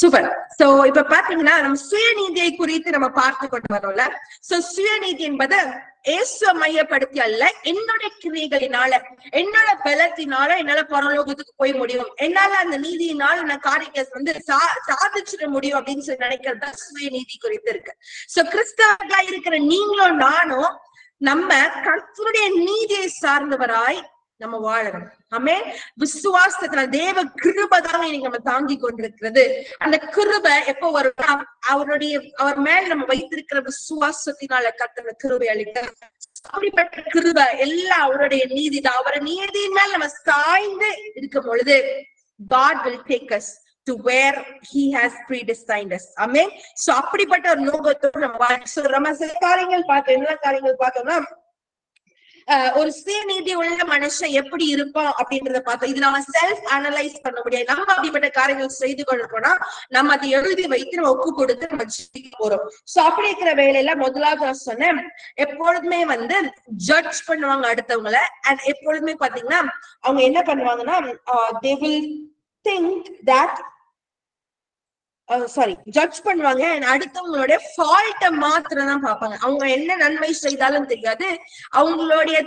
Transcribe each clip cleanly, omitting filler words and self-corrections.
Super. So இப்ப பாத்தீங்கன்னா நம்ம சுயநீதியை குறித்து நம்ம பார்த்து கொண்டு வரோம்ல. சோ சுயநீதி என்பது இயேசுவை மையப்படுத்தி அல்ல, என்னுடைய கிரியைகளினால என்னோட பலத்தினால என்னால பரலோகத்துக்கு போய் முடியும், என்னால அந்த நீதியினால நான் காரியத்தை சாதிச்சிட முடியும் அப்படின்னு சொல்லி நினைக்கிறது சுயநீதி குறித்து இருக்கு. சோ கிறிஸ்தவர்களா இருக்கிற நீங்களும் நானும் நம்ம கர்த்தருடைய நீதியை சார்ந்தவராய் நம்ம வாழணும். ஆமே. விசுவாசத்தினால தேவ கிருபைதான் இன்னைக்கு நம்ம தாங்கி கொண்டிருக்கிறது. அந்த கிருபை எப்போ வரும்னா அவர் மேல நம்ம வைத்திருக்கிற விசுவாசத்தினால கர்த்தர் கிருபை அளிக்கிறார். அப்படிப்பட்ட கிருபை எல்லாம் அவருடைய நீதி தான். அவருடைய நீதியின் மேல் நம்ம சாய்ந்து இருக்கும் பொழுது God will take us to where he has predestined us. Amen. So அப்படிப்பட்ட ஒரு நோக்கத்தோடு நம்ம சில காரியங்கள் பார்த்தோம். என்ன காரியங்கள் பார்த்தோம்னா, ஒரு சுயநீதி உள்ள மனுஷன் எப்படி இருப்பான் அப்படின்றத பார்த்தோம். இது நம்ம செல்ஃப் அனலைஸ் பண்ண முடியாது. நம்ம அப்படிப்பட்ட காரியங்கள் செய்து கொண்டிருக்கோம்னா நம்ம அதை எழுதி வைத்து நம்ம ஒப்பு கொடுத்து நம்ம ஜெயிக்க போறோம். சோ அப்படி இருக்கிற வேலையில முதலாவது நான் சொன்னேன், எப்பொழுதுமே ஜட்ஜ் பண்ணுவாங்க அடுத்தவங்களை. அண்ட் எப்பொழுதுமே பாத்தீங்கன்னா அவங்க என்ன பண்ணுவாங்கன்னா, they will think that judge பண்ணுவாங்க. அடுத்தவங்களுடைய ஃபால்ட்ட மாத்திரம் தான் பார்ப்பாங்க. அவங்க என்ன நன்மை செய்தாலும் தெரியாது, அவங்களுடைய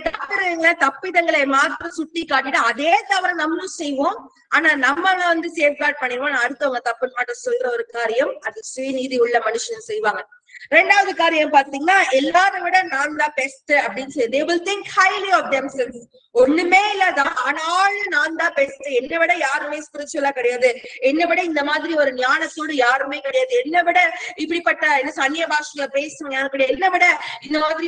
தப்பிதங்களை மாத்திரம் சுட்டி காட்டிட்டு அதே தவிர நம்மளும் செய்வோம். ஆனா நம்மள சேஃப்கார்ட் பண்ணிடுவோம். அடுத்தவங்க தப்புன்னு மட்டும் சொல்ற ஒரு காரியம் அது சுயநீதி உள்ள மனுஷன் செய்வாங்க. ரெண்டாவது காரியம் பாத்தீங்கன்னா, எல்லாரை விட நான் தான் பெஸ்ட் அப்படின்னு சொல்லி they will think highly of themselves. ஒண்ணுமே இல்லாதான் ஆனாலும் நான் தான் பெஸ்ட், என்னை விட யாருமே ஸ்பிரிச்சுவலா கிடையாது, என்னை விட இந்த மாதிரி ஒரு ஞானத்தோடு யாருமே கிடையாது, என்னை விட இப்படிப்பட்ட அந்நிய பாஷையில பேசுறவங்க யாரும் கிடையாது, என்னை விட இந்த மாதிரி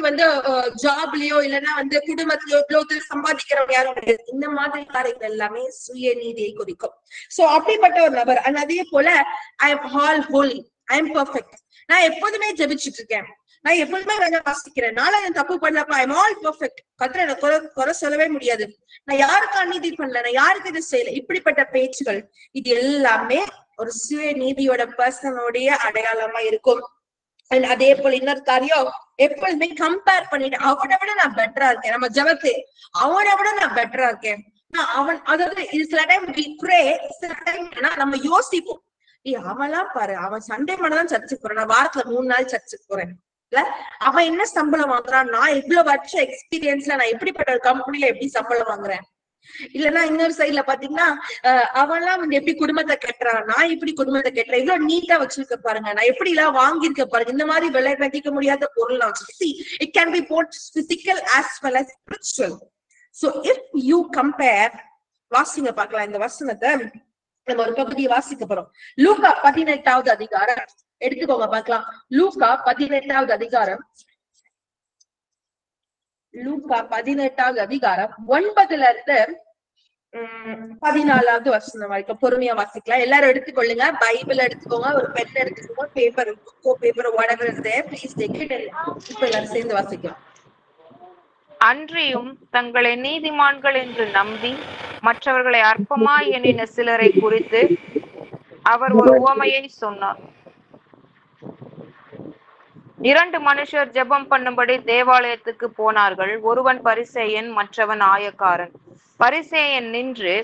ஜாப்லயோ இல்லைன்னா குடும்பத்திலயோ இவ்வளவு சம்பாதிக்கிறவங்க யாரும் கிடையாது. இந்த மாதிரி காரியங்கள் எல்லாமே சுயநீதியை குறிக்கும். சோ அப்படிப்பட்ட ஒரு நபர். அதே போல I am all holy, I am perfect. நான் எப்போதுமே ஜெபிச்சுட்டு இருக்கேன், நான் எப்போதுமே வாசிக்கிறேன், நானும் என் தப்பு பண்ணப்ப ஐ எம் ஆல் பெர்ஃபெக்ட், கர்த்தர் எனக்கு குறை சொல்லவே முடியாது, நான் யாருக்கு அநீதி பண்ணல, நான் யாருக்கு இது செய்யல. இப்படிப்பட்ட பேச்சுகள் இது எல்லாமே ஒரு சுய நீதியோட பர்சனுடைய அடையாளமா இருக்கும். அதே போல இன்னொரு காரியம், எப்பொழுதுமே கம்பேர் பண்ணிட்டு அவனை விட நான் பெட்டரா இருக்கேன். நம்ம ஜெபத்து அவனை விட நான் பெட்டரா இருக்கேன். அதாவது இது சில டைம் சில டைம் நம்ம யோசிப்போம், அவன்லாம் பாரு, அவன் சண்டே மட்டும் சர்ச்சுக்கு போறான், நான் வாரத்துல 3 நாள் சர்ச்சுக்கு போறேன், இல்ல அவன் என்ன சம்பளம் வாங்குறான், நான் இவ்வளவு வருஷம் எக்ஸ்பீரியன்ஸ்ல நான் எப்படிப்பட்ட ஒரு கம்பெனில எப்படி சம்பளம் வாங்குறேன். இல்லன்னா இன்னொரு சைட்ல பாத்தீங்கன்னா, அவன்லாம் எப்படி குடும்பத்தை கட்டுறான், நான் எப்படி குடும்பத்தை கட்டுறேன், இவ்வளவு நீட்டா வச்சிருக்க பாருங்க, நான் எப்படி எல்லாம் வாங்கியிருக்க பாருங்க. இந்த மாதிரி விலை மதிக்க முடியாத பொருள் it can be both physical as well as spiritual. So if you compare, வாசிங்க பார்க்கலாம் இந்த வசனத்தை, நம்ம ஒரு பகுதியை வாசிக்க போறோம். லூக்கா 18வது அதிகாரம் எடுத்துக்கோங்க பார்க்கலாம். லூக்கா 18வது அதிகாரம், லூக்கா 18வது அதிகாரம் 9ல இருந்து 14வது வசனம் வரைக்கும் பொறுமையா வாசிக்கலாம். எல்லாரும் எடுத்துக்கொள்ளுங்க, பைபிள் எடுத்துக்கோங்க, ஒரு பென் எடுத்துக்கோங்க, paper whatever is there, please take it. இப்ப எல்லாரும் சேர்ந்து வாசிக்கலாம். அன்றியும் தங்களை நீதிமான்கள் என்று நம்பி மற்றவர்களை அற்பமாய் எண்ணின சிலரை குறித்து அவர் ஒரு உவமையை சொன்னார். 2 மனுஷர் ஜெபம் பண்ணும்படி தேவாலயத்துக்கு போனார்கள். ஒருவன் பரிசேயன், மற்றவன் ஆயக்காரன். பரிசேயன் நின்று,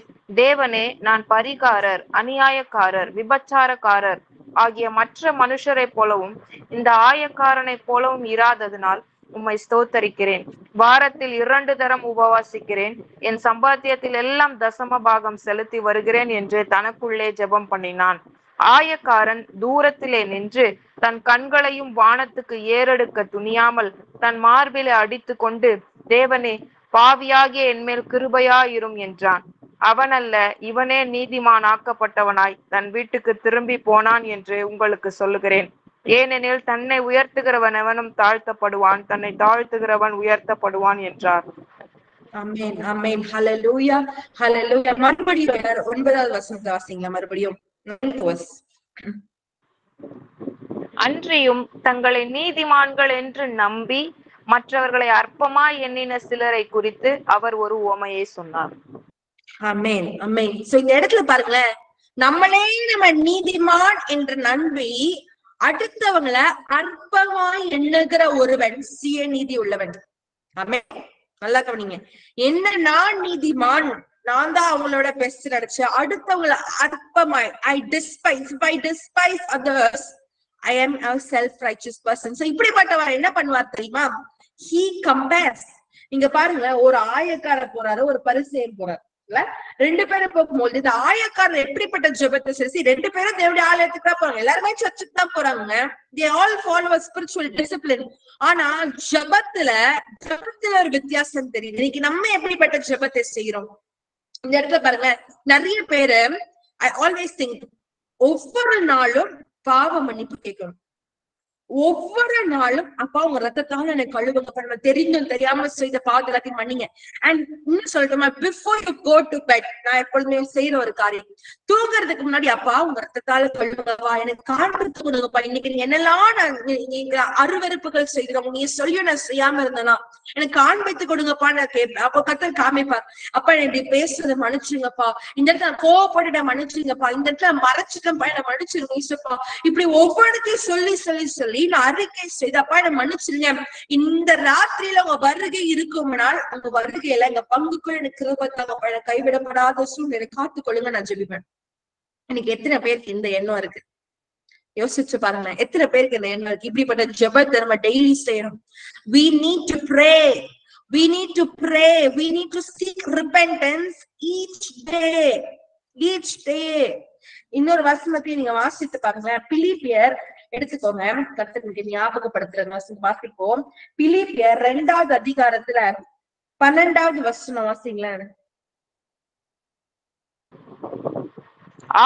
தேவனே, நான் பரிகாரர், அநியாயக்காரர், விபச்சாரக்காரர் ஆகிய மற்ற மனுஷரை போலவும் இந்த ஆயக்காரனை போலவும் இராததினால் உம்மை ஸ்தோத்தரிக்கிறேன். வாரத்தில் 2 தரம் உபவாசிக்கிறேன், என் சம்பாத்தியத்தில் எல்லாம் தசம பாகம் செலுத்தி வருகிறேன் என்று தனக்குள்ளே ஜெபம் பண்ணினான். ஆயக்காரன் தூரத்திலே நின்று தன் கண்களையும் வானத்துக்கு ஏறெடுக்க துணியாமல் தன் மார்பிலே அடித்து கொண்டு, தேவனே, பாவியாகிய என்மேல் கிருபையாயிரும் என்றான். அவனல்ல, இவனே நீதிமான் ஆக்கப்பட்டவனாய் தன் வீட்டுக்கு திரும்பி போனான் என்று உங்களுக்கு சொல்லுகிறேன். ஏனெனில் தன்னை உயர்த்துகிறவன் எவனும் தாழ்த்தப்படுவான், தன்னை தாழ்த்துகிறவன் உயர்த்தப்படுவான் என்றார். ஆமென், ஆமென், ஹல்லேலூயா, ஹல்லேலூயா. மறுபடியும் 9வது வசனத்தை வாசிங்க. மறுபடியும் அன்றியும் தங்களை நீதிமான்கள் என்று நம்பி மற்றவர்களை அற்பமாய் எண்ணின சிலரை குறித்து அவர் ஒரு உவமையை சொன்னார். ஆமென், ஆமென். சோ இந்த இடத்துல பாருங்களேன், நம்மளே நம்ம நீதிமான் என்று நம்பி அடுத்தவங்களை அற்பமாய் எண்ணுகிற ஒருவன் சுயநீதி உள்ளவன். ஆமென். நல்லா கவனிங்க, என்ன நான் நீதிமான், நான் தான் அவங்களோட பெஸ்ட் நினைச்சேன், அடுத்தவங்களை அற்பமாய் I despise, if I despise others I am a self-righteous person. So இப்படிப்பட்டவர் என்ன பண்ணுவார் தெரியுமா? He compares. இங்க பாருங்க, ஒரு ஆயக்காரர் போறாரு, ஒரு பரிசேயன் போறாரு இல்ல, ரெண்டு பேரும் போகும்போது இந்த ஆயக்காரர் எப்படிப்பட்ட ஜெபத்தை செஞ்சு, ரெண்டு பேரும் தேவனுடைய ஆலயத்துக்கு தான் போறாங்க, எல்லாருமே சர்ச்சுக்கு தான் போறாங்க, they all follow a spiritual discipline. ஆனா ஜெபத்துல ஒரு வித்தியாசம் தெரியுது. இன்னைக்கு நம்ம எப்படிப்பட்ட ஜெபத்தை செய்யறோம் இந்த இடத்துல பாருங்க. நிறைய பேரு I always think ஒவ்வொரு நாளும் பாவ மன்னிப்பு கேட்கணும், ஒவ்வொரு நாளும் அப்பா உங்க ரத்தத்தால எனக்கு கழுவுங்க, பண்ண தெரிந்தும் தெரியாம செய்த பாதுகாத்தையும் மன்னிங்க. அண்ட் இன்னும் சொல்லட்டுமா, before you go to bed, நான் எப்பொழுதுமே செய்யற ஒரு காரியம், தூங்குறதுக்கு முன்னாடி அப்பா உங்க ரத்தத்தால கழுவுங்கப்பா, எனக்கு காண்பித்து கொடுங்கப்பா, இன்னைக்கு நீங்க என்னெல்லாம் நீங்க அருவருப்புகள் செய்கிறோம், நீங்க சொல்லியும் நான் செய்யாம இருந்தேனா எனக்கு காண்பித்து கொடுங்கப்பா நான் கேட்பேன். அப்போ கர்த்தர் காமிப்பார், அப்பா இப்படி பேசுறத மன்னிச்சுங்கப்பா, இந்த இடத்துல கோவப்பட்டுட மன்னிச்சுங்கப்பா, இந்த இடத்துல மறைச்சிட்டப்பா என்ன மன்னிச்சிருங்க ஈசப்பா, இப்படி ஒவ்வொருத்தையும் சொல்லி சொல்லி சொல்லி நான் அறிக்கை செய்து அப்பா என்ன மன்னிச்சிருங்க. இந்த ராத்திரியில உங்க வருகை இருக்கும்னால் உங்க வருகையில எங்க பங்குக்குள்ள எனக்கு கிருபத்தாங்கப்பா, எனக்கு கைவிடப்படாத சூழ்நிலை காத்துக்கொள்ளுங்க நான் ஜெபிப்பேன். எனக்கு எத்தனை பேருக்கு இந்த எண்ணம் இருக்கு யோசிச்சு பாருங்க, எத்தனை பேருக்கு இந்த எண்ணம் இருக்கு? இப்படிப்பட்ட ஜெபத்தை நம்ம டெய்லி செய்யணும். We need to pray, we need to pray, we need to seek repentance each day, each day. இன்னொரு வசனத்தையும் நீங்க வாசித்து பாருங்க, பிலிப்பியர் எடுத்துக்கோங்க, கர்த்தருக்கு ஞாபகப்படுத்துற வாசிப்போம். பிலிப்பியர் 2வது அதிகாரத்துல 12வது வசனம் வாசிங்களேன்.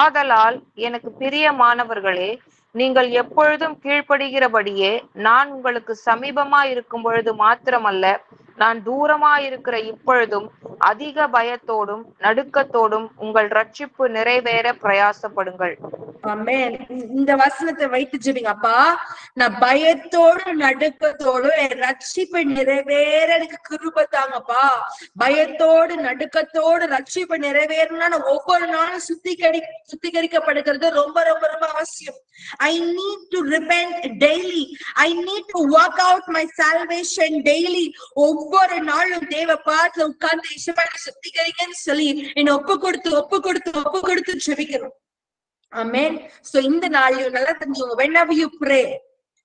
ஆதலால் எனக்கு பிரியமானவர்களே, நீங்கள் எப்பொழுதும் கீழ்ப்படுகிறபடியே நான் உங்களுக்கு சமீபமா இருக்கும் பொழுது மாத்திரமல்ல, நான் தூரமா இருக்கிற இப்பொழுதும் அதிக பயத்தோடும் நடுக்கத்தோடும் உங்கள் ரட்சிப்பு நிறைவேற பிரயாசப்படுங்கள். ஆமென். இந்த வசனத்தை வைத்து ஜெபிங்க, அப்பா நான் பயத்தோடு நடுக்கத்தோடு என் ரட்சிப்பை நிறைவேற எனக்கு கிருபை தாங்கப்பா. பயத்தோடு நடுக்கத்தோடு ரட்சிப்பை நிறைவேறணும்னா நான் ஒவ்வொரு நாளும் சுத்திகரிக்கப்படுகிறது ரொம்ப ரொம்ப ரொம்ப அவசியம். I need to repent daily. I need to work out my salvation daily. ஒவ்வொரு நாளும் தேவ பாத்துல உட்கார்ந்து இசைப்பாடு சுத்திகரிக்கன்னு சொல்லி என்னை ஒப்பு கொடுத்து ஜெபிக்கணும். ஆமென். சோ இந்த நாளையும் நல்லா தெரிஞ்சுங்க, whenever you pray,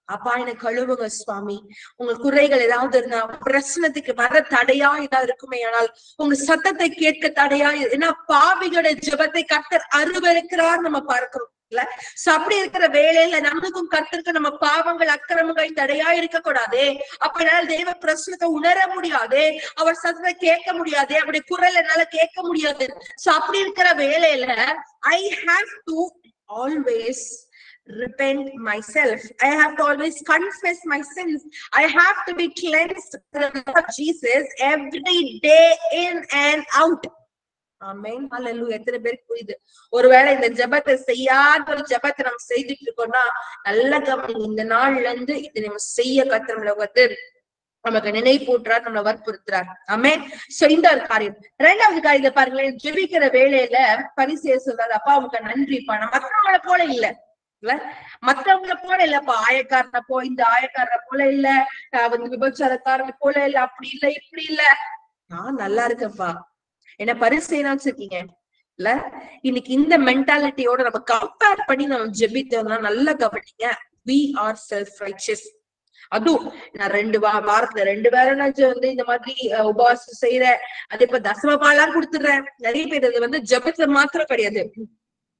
அப்பா எனக்கு கழுவுங்க சுவாமி, உங்க குறைகள் ஏதாவது இருந்தா, பிரச்சனத்துக்கு வர தடையா ஏதாவது இருக்குமே, ஆனால் உங்க சத்தத்தை கேட்க தடையா, ஏன்னா பாவிகளோட ஜெபத்தை கர்த்தர் அருவருக்கிறார் நம்ம பார்க்கிறோம் இல்ல. சோ அப்படி இருக்கிற வேலையில நமக்கும் கர்த்தருக்கு நம்ம பாவங்கள் அக்கிரமங்கள் தடையா இருக்க கூடாது. அப்ப என்னால தெய்வ பிரச்சனத்தை உணர முடியாது, அவர் சத்தத்தை கேட்க முடியாது, அப்படி குரல் என்னால கேட்க முடியாது. சோ அப்படி இருக்கிற வேலையில I have to always repent myself. I have to always confess my sins. I have to be cleansed by the blood of Jesus every day in and out. ஆமென். ஹல்லேலூயா. எத்தனை பேருக்கு புரியுது? ஒருவேளை இந்த ஜெபத்தை செய்யாத ஒரு ஜெபத்தை நம்ம செய்துட்டு இருக்கோம்னா நல்ல கவனிங்க, இந்த நாள்ல இருந்து இதை நம்ம செய்ய கர்த்தர் நமக்கு நினைப்பூட்டுறார், நம்மளை வற்புறுத்துறார். ஆமென். சோ இந்த ஒரு காரியம். 2வது காரியத்தை பாருங்களேன், ஜெபிக்கிற வேலையில பரிசேயர் சொல்றாரு, அப்பா உனக்கு நன்றிப்பா, நான் மற்றவங்களை போல இல்ல மத்தவங்களை போல இல்லப்பா, ஆயக்காரனை இந்த ஆயக்காரனை போல இல்ல, விபச்சாரக்காரனை போல இல்ல, அப்படி இல்ல இப்படி இல்ல, நான் நல்லா இருக்கேன்ப்பா, என்ன பரிசேயனா வச்சிருக்கீங்க இல்ல. இன்னைக்கு இந்த மென்டாலிட்டியோட நம்ம கம்பேர் பண்ணி நம்ம ஜெபித்தோம்னா நல்லா கவனிங்க, we are self-righteous. அதுவும் நான் வாரத்துல 2 வேளை வந்து இந்த மாதிரி உபவாசம் செய்யறேன், அதே இப்ப தசமபாலாம் கொடுத்துடுறேன். நிறைய பேர் இது வந்து ஜெபத்துல மாத்திரம் கிடையாது,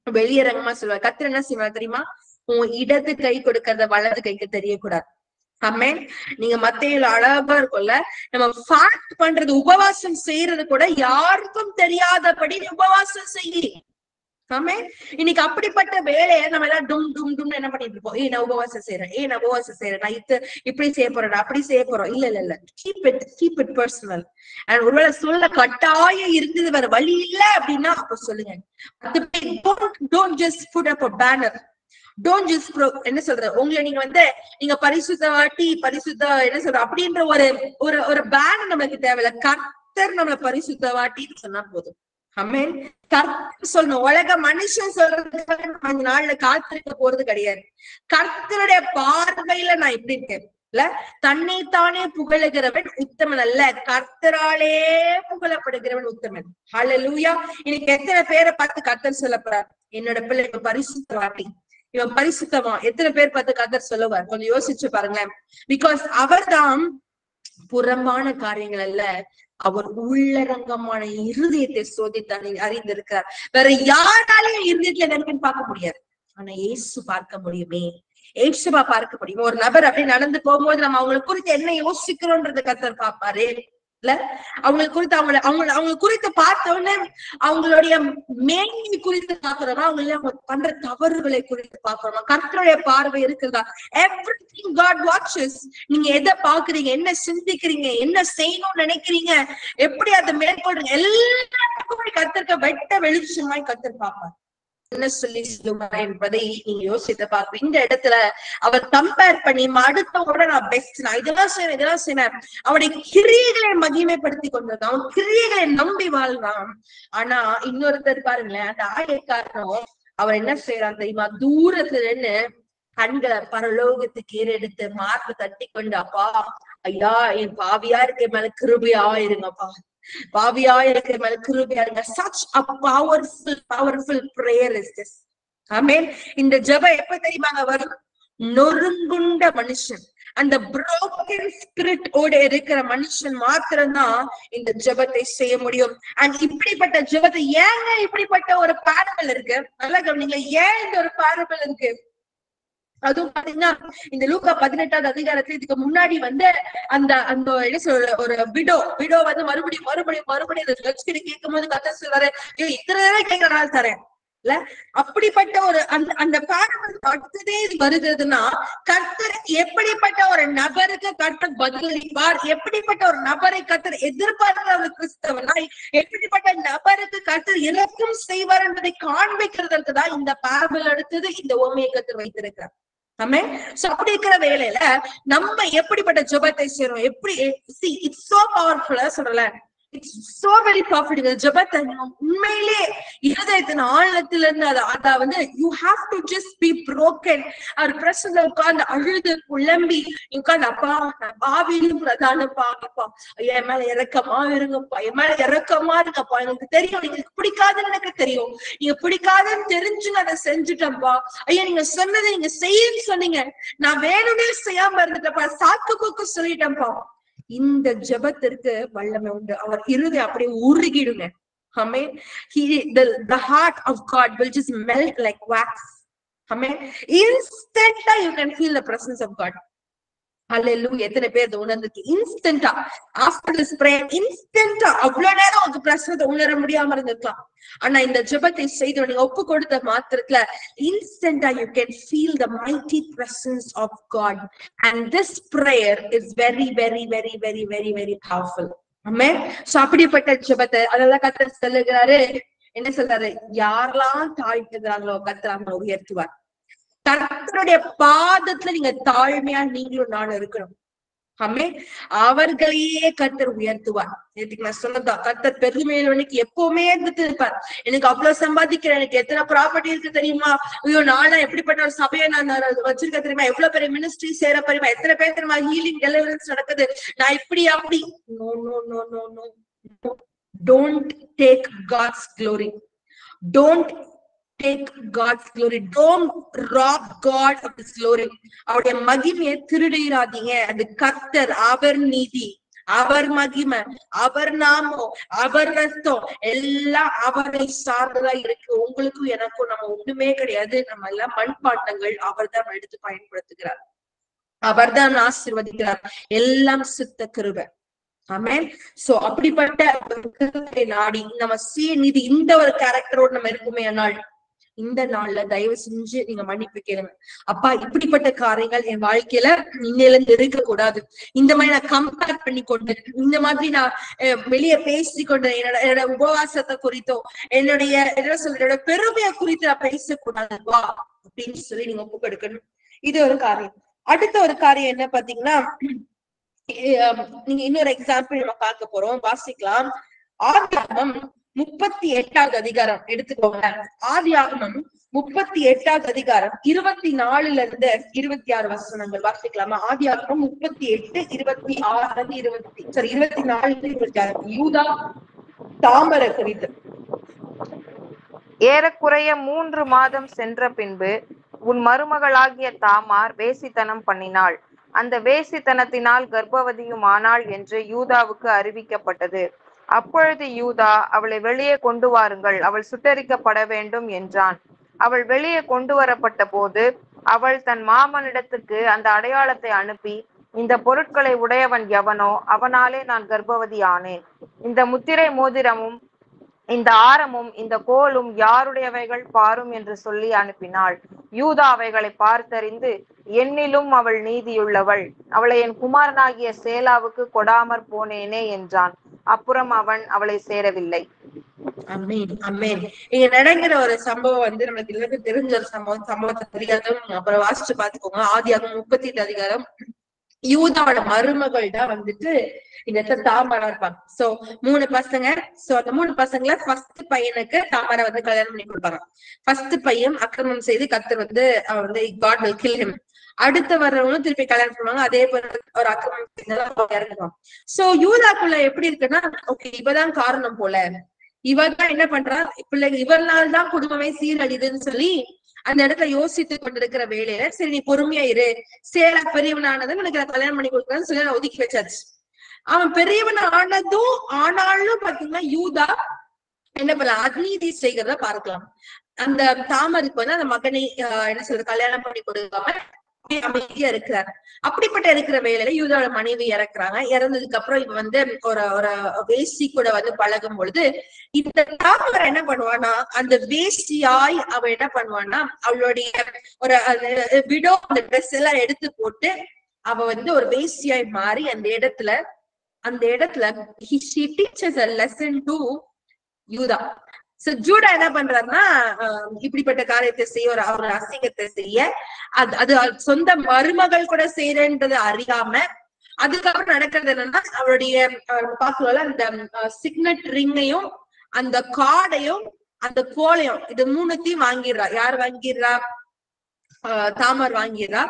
வெளியரங்கமா சொல்லுவாங்க. கர்த்தர் என்ன செய்வாங்க தெரியுமா? உன் இடது கை கொடுக்கறத வலது கைக்கு தெரியக்கூடாது. ஆமென். நீங்க மத்தேயுல அழகா இருக்கும்ல, நம்ம ஃபாஸ்ட் பண்றது, உபவாசம் செய்யறது கூட யாருக்கும் தெரியாதபடி உபவாசம் செய்ய. ஆமென். இன்னைக்கு அப்படிப்பட்ட வேலையை நம்ம எல்லாம் டும் டும் டும் என்ன பண்ணிட்டு இருப்போம், நான் உபவாசம் செய்யறேன், நான் இப்படி செய்ய போறேன், அப்படி செய்ய போறோம். இல்ல, keep it personal. and ஒருவேளை சொல்ல கட்டாயம் இருக்குது, வேற வழி இல்ல அப்படின்னா அப்ப சொல்லுங்க. don't just put up a banner. Don't just என்ன சொல்ற, உங்களை நீங்க பரிசுத்தவாட்டி என்ன சொல்ற அப்படின்ற ஒரு பேனர் நமக்கு தேவையில்ல. கர்த்தர் நம்மள பரிசுத்தவாட்டின்னு சொன்னா போதும். ஆமென். கர்த்தர் சொல்லணும், உலக மனுஷன் சொல்றதுக்காக நம்ம அந்த நாள்ல காத்திருக்க போறது கிடையாது. கர்த்தருடைய பார்வையில நான் எப்படி இருக்கேன் இல்ல, தன்னைத்தானே புகழுகிறவன் உத்தமன் அல்ல, கர்த்தராலே புகழப்படுகிறவன் உத்தமன். ஹல்லேலூயா. இன்னைக்கு எத்தனை பேரை பார்த்து கர்த்தர் சொல்ல போறார், என்னோட பிள்ளை இவன் பரிசுத்தவாட்டி, இவன் பரிசுத்தமா? எத்தனை பேர் பார்த்து கர்த்தர் சொல்லுவார்? கொஞ்சம் யோசிச்சு பாருங்களேன். பிகாஸ் அவர் தான் புறமான காரியங்கள் அல்ல, அவர் உள்ளரங்கமான இருதயத்தை சோதித்து அறிந்திருக்கிறார். வேற யாராலையும் இருதயத்துல என்னன்னு பார்க்க முடியாது, ஆனா இயேசு பார்க்க முடியுமே, ஏசுவா பார்க்க முடியும். ஒரு நபர் அப்படி நடந்து போகும்போது நம்ம அவங்களுக்கு குறித்து என்ன யோசிக்கிறோம்ன்றத கர்த்தர் பார்ப்பாரு இல்ல. அவங்களுக்கு குறித்து அவங்க குறித்து பார்த்த உடனே அவங்களுடைய மேன்மை குறித்து பாக்குறோமா, அவங்க பண்ற தவறுகளை குறித்து பாக்குறோமா, கர்த்தருடைய பார்வை இருக்குதா? Everything God watches. நீங்க எதை பாக்குறீங்க, என்ன சிந்திக்கிறீங்க, என்ன செய்யணும்னு நினைக்கிறீங்க, எப்படி அதை மேற்கொள்றீங்க, எல்லாத்துக்குமே கர்த்தருக்கு வெட்ட வெளிச்சமாய் கர்த்தர் பார்ப்பார். என்ன சொல்லி சொல்லுவார் என்பதை நீங்க யோசித்து பார்ப்போம். இந்த இடத்துல அவர் கம்பேர் பண்ணி அடுத்தவோட நான் பெஸ்ட், நான் இதெல்லாம் செய்வேன். அவனுடைய கிரியைகளை மகிமைப்படுத்தி கொண்டிருக்கான், அவன் கிரியைகளை நம்பி வாழ்றான். ஆனா இன்னொருத்தர் பாருங்களேன், அந்த ஆயக்காரனும் அவர் என்ன செய்யறான் தெரியுமா? தூரத்துல இருந்து கண்களை பரலோகத்துக்கு ஏறெடுத்து மார்பு தட்டி கொண்டு, அப்பா ஐயா, என் பாவியா இருக்க மேல கிருபையா இருங்கப்பா, பாவியா இருக்கிற மேல கிருபையா இருங்க. Such a powerful prayer is this. ஆமென். இந்த ஜெபம் எப்ப தெரியுமாங்க வரும்? நொறுங்குண்ட மனுஷன், அந்த broken spirit ஓட இருக்கிற மனுஷன் மாத்திரம்தான் இந்த ஜெபத்தை செய்ய முடியும். அண்ட் இப்படிப்பட்ட ஜெபத்தை ஏங்க இப்படிப்பட்ட ஒரு பாரபல் இருக்கு, நல்லா கவனிங்க, ஏன் இந்த ஒரு பாரபல் இருக்கு? அதுவும் பாத்தீங்கன்னா இந்த லூக்கா 18வது அதிகாரத்துல இதுக்கு முன்னாடி வந்து அந்த என்ன சொல்ற ஒரு விடோ வந்து மறுபடியும் கேட்கும் போது கர்த்தர் சொல்றாரு, இத்தனை தடவை கேட்கறனால தரேன் இல்ல. அப்படிப்பட்ட ஒரு அந்த பாரபல் அடுத்ததே இது வருகிறதுனா, கர்த்தர் எப்படிப்பட்ட ஒரு நபருக்கு கர்த்தர் பதிலளிப்பார், எப்படிப்பட்ட ஒரு நபரை கர்த்தர் எதிர்பார்க்கிற ஒரு கிறிஸ்தவனாய் எப்படிப்பட்ட நபருக்கு கர்த்தர் இரக்கம் செய்வார் என்பதை காண்பிக்கிறதுக்கு தான் இந்த பாரபல் அடுத்தது இந்த உவமையை கர்த்தர் வைத்திருக்கிறார். ஆமென். சோ அப்படி இருக்கிற வேலையில நம்ம எப்படிப்பட்ட ஜெபத்தை செய்யறோம், எப்படி இட்ஸ் சோ பவர்ஃபுல்லா சொல்றல, இட்ஸ் சோ வெரி பவர்ஃபுல். ஜெபத்தை உண்மையிலே இருதயத்தின் ஆழத்துல இருந்து அத வந்து you have to just be broken. அவர் பிரசன்ன உட்கார்ந்து அழுது புலம்பி உட்கார்ந்து, அப்பா நான் பாவியிலும் பிரதான பாவிப்பா, என் மேல இறக்கமா இருங்கப்பா, என் மேல இறக்கமா இருங்கப்பா, எனக்கு தெரியும் நீங்களுக்கு பிடிக்காதுன்னு, எனக்கு தெரியும் நீங்க பிடிக்காதுன்னு தெரிஞ்சு நான் அதை செஞ்சுட்டேன்ப்பா, ஐயா நீங்க சொன்னதை நீங்க செய்யுன்னு சொன்னீங்க, நான் வேணும்னே செய்யாம இருந்துட்டப்பா, சாக்கு போக்கு சொல்லிட்டேன்ப்பா. இந்த ஜெபத்திற்கு வல்லமை உண்டு. அவர் இருதயம் அப்படியே உருகிடுங்க. ஆமென். The heart of God will just melt like wax. Amen. Instantly you can feel the presence of God. Hallelujah. எத்தனை பேர் உணர்ந்துட்டு இன்ஸ்டன்டா ஆஃப்டர் திஸ் பிரேயர் இன்ஸ்டன்டா அவ்வளவு நேரம் உங்க பிரசனத்தை உணர முடியாம இருந்திருக்கலாம். ஆனா இந்த ஜெபத்தை செய்து நீங்க ஒப்பு கொடுத்த மாத்திரத்துல இன்ஸ்டன்டா you can feel the mighty presence of God, and this prayer is very powerful. Amen. So அப்படிப்பட்ட ஜெபத்தை அதெல்லாம் கர்த்தர் சொல்லுகிறாரு. என்ன சொல்றாரு? யாரெல்லாம் தாழ்த்துகிறாங்களோ கர்த்தர் அவங்களை உயர்த்துவார். கர்த்தருடைய பாதத்துல நீங்க தாழ்மையா நீங்களும் நானும் இருக்கணும். ஆமென். அவர்களையே கர்த்தர் உயர்த்துவார். நேற்றுக்கு நான் சொன்னதா, கர்த்தர் பெருமைக்கு எப்பவுமே இருப்பார். எனக்கு அவ்வளவு சம்பாதிக்கிறேன், எனக்கு எத்தனை ப்ராப்பர்ட்டி இருக்கு தெரியுமா, ஐயோ நானும் எப்படிப்பட்ட ஒரு சபையை நான் வச்சிருக்க தெரியுமா, எவ்வளவு பெரிய மினிஸ்ட்ரி சேர தெரியுமா, எத்தனை பேர் தெரியுமா ஹீலிங் டெலிவரன்ஸ் நடக்குது, நான் இப்படி அப்படி. No no no no no, don't take God's glory, don't take God's glory, don't rob God of his glory. அவருடைய மகிமையை திருடிராதீங்க. அது கர்த்தர், அவர் நீதி, அவர் மகிமை, அவர் நாமம், அவர் ரத்தம் எல்லாம் அவரை சார்ந்ததா இருக்கு. உங்களுக்கும் எனக்கும் நம்ம ஒண்ணுமே கிடையாது, நம்ம எல்லாம் மண்பாண்டங்கள். அவர் தான் எடுத்து பயன்படுத்துகிறார், அவர் தான் ஆசீர்வதிக்கிறார், எல்லாம் சுத்த கிருபை. ஆமென். சோ அப்படிப்பட்ட நாடி நம்ம நீதி இந்த ஒரு கேரக்டரோட நம்ம இருக்குமே ஆனால் இந்த நாள்ல தயவு செஞ்சு நீங்க மன்னிப்பு கேளுங்க. அப்பா இப்படிப்பட்ட காரியங்கள் என் வாழ்க்கையில இன்னையில இருந்து இருக்க கூடாது. இந்த மாதிரி நான் கம்பேர் பண்ணி கொண்டு, இந்த மாதிரி நான் வெளியே பேசிக்கொண்டு என்னோட உபவாசத்தை குறித்தோ என்னுடைய என்னோட பெருமையை குறித்து நான் பேசக்கூடாது வா அப்படின்னு சொல்லி நீங்க ஒப்பு கொடுக்கணும். இது ஒரு காரியம். அடுத்த ஒரு காரியம் என்ன பாத்தீங்கன்னா, நீங்க இன்னொரு எக்ஸாம்பிள் நம்ம பார்க்க போறோம், வாசிக்கலாம். ஆபிரகாம் 38வது அதிகாரம் எடுத்துக்கோங்க. ஆதியாகமம் 38வது அதிகாரம் 24 இருந்து 26 வசனங்கள் வாசிக்கலாமா? ஆதியாகமம் 38, 26, 24, 26. யூதா தாமரை குறித்து. ஏறக்குறைய 3 மாதம் சென்ற பின்பு உன் மருமகளாகிய தாமார் வேசித்தனம் பண்ணினாள். அந்த வேசித்தனத்தினால் கர்ப்பவதியும் ஆனாள் என்று யூதாவுக்கு அறிவிக்கப்பட்டது. அப்பொழுது யூதா, அவளை வெளியே கொண்டு வாருங்கள், அவள் சுட்டெரிக்கப்பட வேண்டும் என்றான். அவள் வெளியே கொண்டு வரப்பட்ட போது அவள் தன் மாமனிடத்துக்கு அந்த அடையாளத்தை அனுப்பி, இந்த பொருட்களை உடையவன் எவனோ அவனாலே நான் கர்ப்பவதி ஆனேன். இந்த முத்திரை மோதிரமும் இந்த ஆரமும் இந்த கோலும் யாருடையவைகள் பாரும் என்று சொல்லி அனுப்பினாள். யூதா அவைகளை பார்த்தறிந்து, என்னிலும் அவள் நீதியுள்ளவள், அவளை என் குமாரனாகிய சேலாவுக்கு கொடாமற் போனேனே என்றான். அப்புறம் அவன் அவளை சேரவில்லை. அமேன், அமேன். இங்க நடக்கிற ஒரு சம்பவம் வந்து நம்மளுக்கு எல்லாருக்கும் தெரிஞ்ச ஒரு சம்பவத்தை தெரியாதும் அப்புறம் வாசிச்சு பாத்துக்கோங்க. ஆதியாகமம் 38 அதிகாரம். யூதாவோட மருமகள் தான் வந்துட்டு இந்த தாமரா இருப்பாங்க. சோ 3 பசங்க. சோ அந்த 3 பசங்கள ஃபர்ஸ்ட் பையனுக்கு தாமரை வந்து கல்யாணம் பண்ணி கொடுப்பாங்க. ஃபர்ஸ்ட் பையன் அக்கிரமம் செய்து கர்த்தர் வந்து God will kill him. அடுத்து வர்றவங்களும் திருப்பி கல்யாணம் பண்ணுவாங்க. அதே போல ஒரு அக்கிரமம் செய்தாலும் இறந்துவாங்க. சோ யூதாக்குள்ள எப்படி இருக்குன்னா, ஓகே இவதான் காரணம் போல, இவர்தான் என்ன பண்றா, பிள்ளைங்க இவர்னால தான் குடும்பமே சீரழிதுன்னு சொல்லி அந்த இடத்துல யோசித்து கொண்டிருக்கிற வேலையில, சரி நீ பொறுமையா இரு, சேலா பெரியவனானதும் எனக்கு கல்யாணம் பண்ணி கொடுக்குறான்னு சொல்லி நான் ஒதுக்கி வச்சாச்சு. அவன் பெரியவன் ஆனாலும் பாத்தீங்கன்னா யூதா என்ன பண்ண அநீதி செய்கிறத பார்க்கலாம். அந்த தாமருக்கு வந்து அந்த மகனை என்ன சொல்றது கல்யாணம் பண்ணி கொடுக்காம அமைதியா இருக்கிறார். அப்படிப்பட்ட இருக்கிற வேலையில யூதாவோட மனைவி இறக்குறாங்க. இறந்ததுக்கு அப்புறம் இவ வந்து ஒரு வேசி கூட வந்து பழகும் பொழுது இந்த தாமரை என்ன பண்ணுவான்னா, அந்த வேசியாய் அவ என்ன பண்ணுவான்னா, அவளுடைய ஒரு விடோ அந்த ட்ரெஸ் எல்லாம் எடுத்து போட்டு அவ வந்து ஒரு வேசியாய் மாறி அந்த இடத்துல she teaches a lesson to யூதா. சோ ஜூடா என்ன பண்றாருன்னா, இப்படிப்பட்ட காரியத்தை செய்ய ஒரு அசிங்கத்தை செய்ய அது சொந்த மருமகள் கூட செய்யறன்றது அறியாம, அதுக்கப்புறம் நடக்கிறது என்னன்னா, அவருடைய பாக்கல அந்த சிக்னட் ரிங்கையும் அந்த கார்டையும் அந்த கோலையும் இது 3த்தையும் வாங்கிடுறா. யார் வாங்கிடுறா? தாமர் வாங்கிடுறா.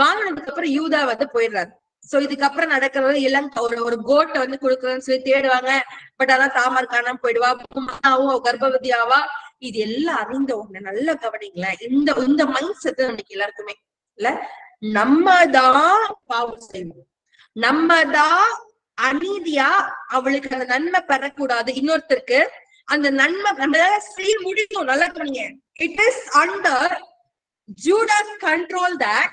வாங்கினதுக்கு அப்புறம் யூதா வந்து போயிடுறாரு. சோ இதுக்கப்புறம் நடக்கிறது இளங்க ஒரு கோட்டை வந்து கொடுக்குறேன்னு சொல்லி தேடுவாங்க. பட் அதான் தாமர் காணாம போயிடுவா. கர்ப்பவதி ஆவா. இது எல்லாம் அறிந்த ஒண்ணு நல்ல கவனிங்களேன். இந்த மைண்ட் செட் நமக்கு எல்லாருக்குமே இல்ல. நம்ம தான் பாவம் செய்வோம், நம்ம தான் அநீதியா அவளுக்கு அந்த நன்மை பெறக்கூடாது, இன்னொருத்தருக்கு அந்த நன்மை நம்மளால செய்ய முடியும். நல்லா கவனிங்க. It is under Judah's control that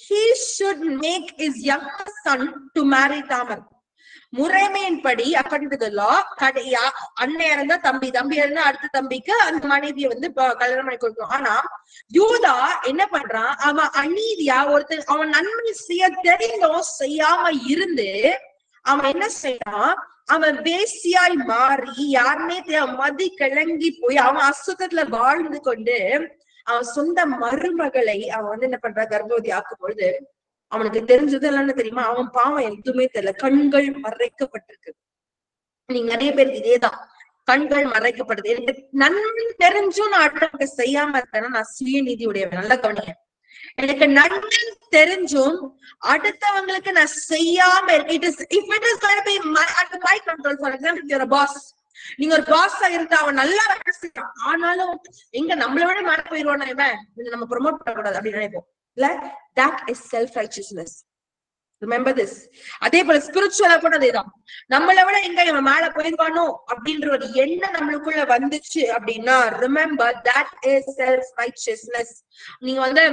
he should make his younger son to marry Tamar. முறைமையின்படி according to the law, அண்ணன் இருந்தா தம்பி, தம்பி இருந்தா அடுத்த தம்பிக்கு அந்த மனைவியை வந்து கல்யாணம் பண்ணி கொடுக்கணும். ஆனா யூதா என்ன பண்றான், அவன் அநீதியா ஒருத்தர் அவன் நன்மை செய்ய தெரிந்தும் செய்யாம இருந்து அவன் என்ன செய்யறான், அவன் வேசியாய் மாறி யாருமே மதி கிளங்கி போய் அவன் அசுத்தத்துல வாழ்ந்து கொண்டு அவன் சொந்த மருமகளை அவன் வந்து என்ன பண்றான், கர்ப்பவதி ஆக்கும் பொழுது அவனுக்கு தெரிஞ்சது என்னன்னு தெரியுமா? அவன் பாவம் எதுவுமே தெரியல, கண்கள் மறைக்கப்பட்டிருக்கு. நீங்க நிறைய பேருக்கு இதேதான், கண்கள் மறைக்கப்படுது. எனக்கு நன்மை தெரிஞ்சும் நான் அடுத்தவங்க செய்யாம இருக்கேன்னா நான் சுயநீதி உடையவன். நல்லா கவனிங்க. எனக்கு நன்மை தெரிஞ்சும் அடுத்தவங்களுக்கு நான் செய்யாம இருக்கேன். My control, for example, you're a boss. நீங்க ஒரு பாஸா இருந்தா அவன் நல்லா வேலை செய்யறான், ஆனாலும் எங்க நம்மள விட மேல போயிருவானா இவன், நம்ம ப்ரொமோட் பண்ணக்கூடாது அப்படின்னு நினைப்போம் இல்ல. That is self-righteousness. Remember this. அதே போல ஸ்பிரிச்சுவலா கூட அதேதான். நம்மளை விட எங்க இவன் மேல போயிருவானோ அப்படின்ற ஒரு எண்ணம் நம்மளுக்குள்ள வந்துச்சு அப்படின்னா, remember that is self-righteousness. நீங்க வந்து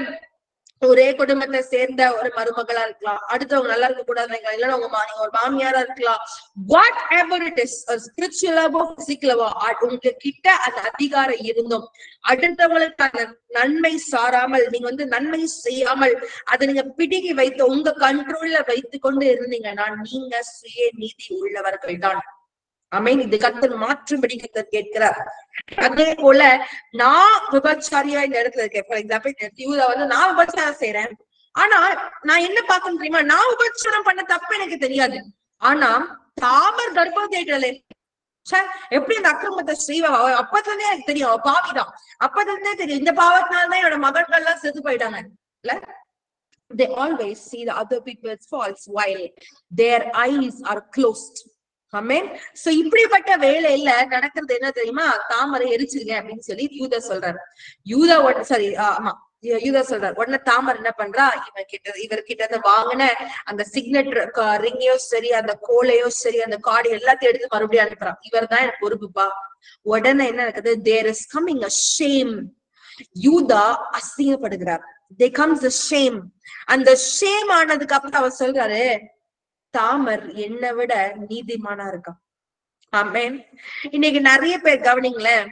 ஒரே குடும்பத்தை சேர்ந்த ஒரு மருமகளா இருக்கலாம், அடுத்தவங்க நல்லா இருக்க கூடாது, இல்லைன்னா நீங்க ஒரு மாமியாரா இருக்கலாம். வாட் எவர் இட் இஸ், ஸ்பிரிச்சுவலாவோ பிசிக்கலாவோ உங்ககிட்ட அந்த அதிகாரம் இருந்தும் அடுத்தவங்களுக்கு அந்த நன்மை சாராமல் நீங்க வந்து நன்மை செய்யாமல் அதை நீங்க பிடிங்கி வைத்து உங்க கண்ட்ரோல்ல வைத்து கொண்டு இருந்தீங்கன்னா நீங்க சுய நீதி உள்ளவர்கள் தான். ஆமென். இது கர்த்தர் மாற்றும்படி கர்த்தர் கேட்கிறார். அதே போல நான் விபச்சாரியா இந்த இடத்துல இருக்கேன். ஃபார் எக்ஸாம்பிள் யூதா வந்து நான் விபச்சாரம் செய்யறேன், ஆனா நான் என்ன பார்க்கணும் தெரியுமா, நான் விபச்சாரம் பண்ண தப்பு எனக்கு தெரியாது, ஆனா தாமர் கர்ப்பவதி ஆயிட்டாளே, எப்படி அந்த அக்கிரமத்தை செய்வா? அப்பதுல எனக்கு தெரியும், அவ பாவிதான். அப்பதுல தெரியும், இந்த பாவத்தினால்தான் என்னோட மகன்கள் எல்லாம் செத்து போயிட்டாங்க. இல்ல, they always see the other people's faults while their eyes are closed. Amen. So இப்படிப்பட்ட வேலையில நடக்கிறது என்ன தெரியுமா? தாமரை எரிச்சிருங்க அப்படின்னு சொல்லி யூதா சொல்றாரு. யூதா சொல்றாரு. உடனே தாமரை என்ன பண்றா, இவர்கிட்ட இருந்து வாங்கின அந்த சிக்னெட் ரிங்கையோ சரி, அந்த கோலையோ சரி, அந்த கார்டு எல்லாத்தையும் எடுத்து மறுபடியும் அனுப்புறான். இவர் தான் எனக்கு பொறுப்புப்பா. உடனே என்ன நடக்குது? there is coming a shame. யூதா அசிங்கப்படுகிறார். there comes a shame. அந்த ஷேம் ஆனதுக்கு அப்புறம் அவர் சொல்றாரு, தாமர் என்னை விட நீதிமானா இருக்கா. ஆமென். இன்னைக்கு நிறைய பேர் கவனிங்களேன்,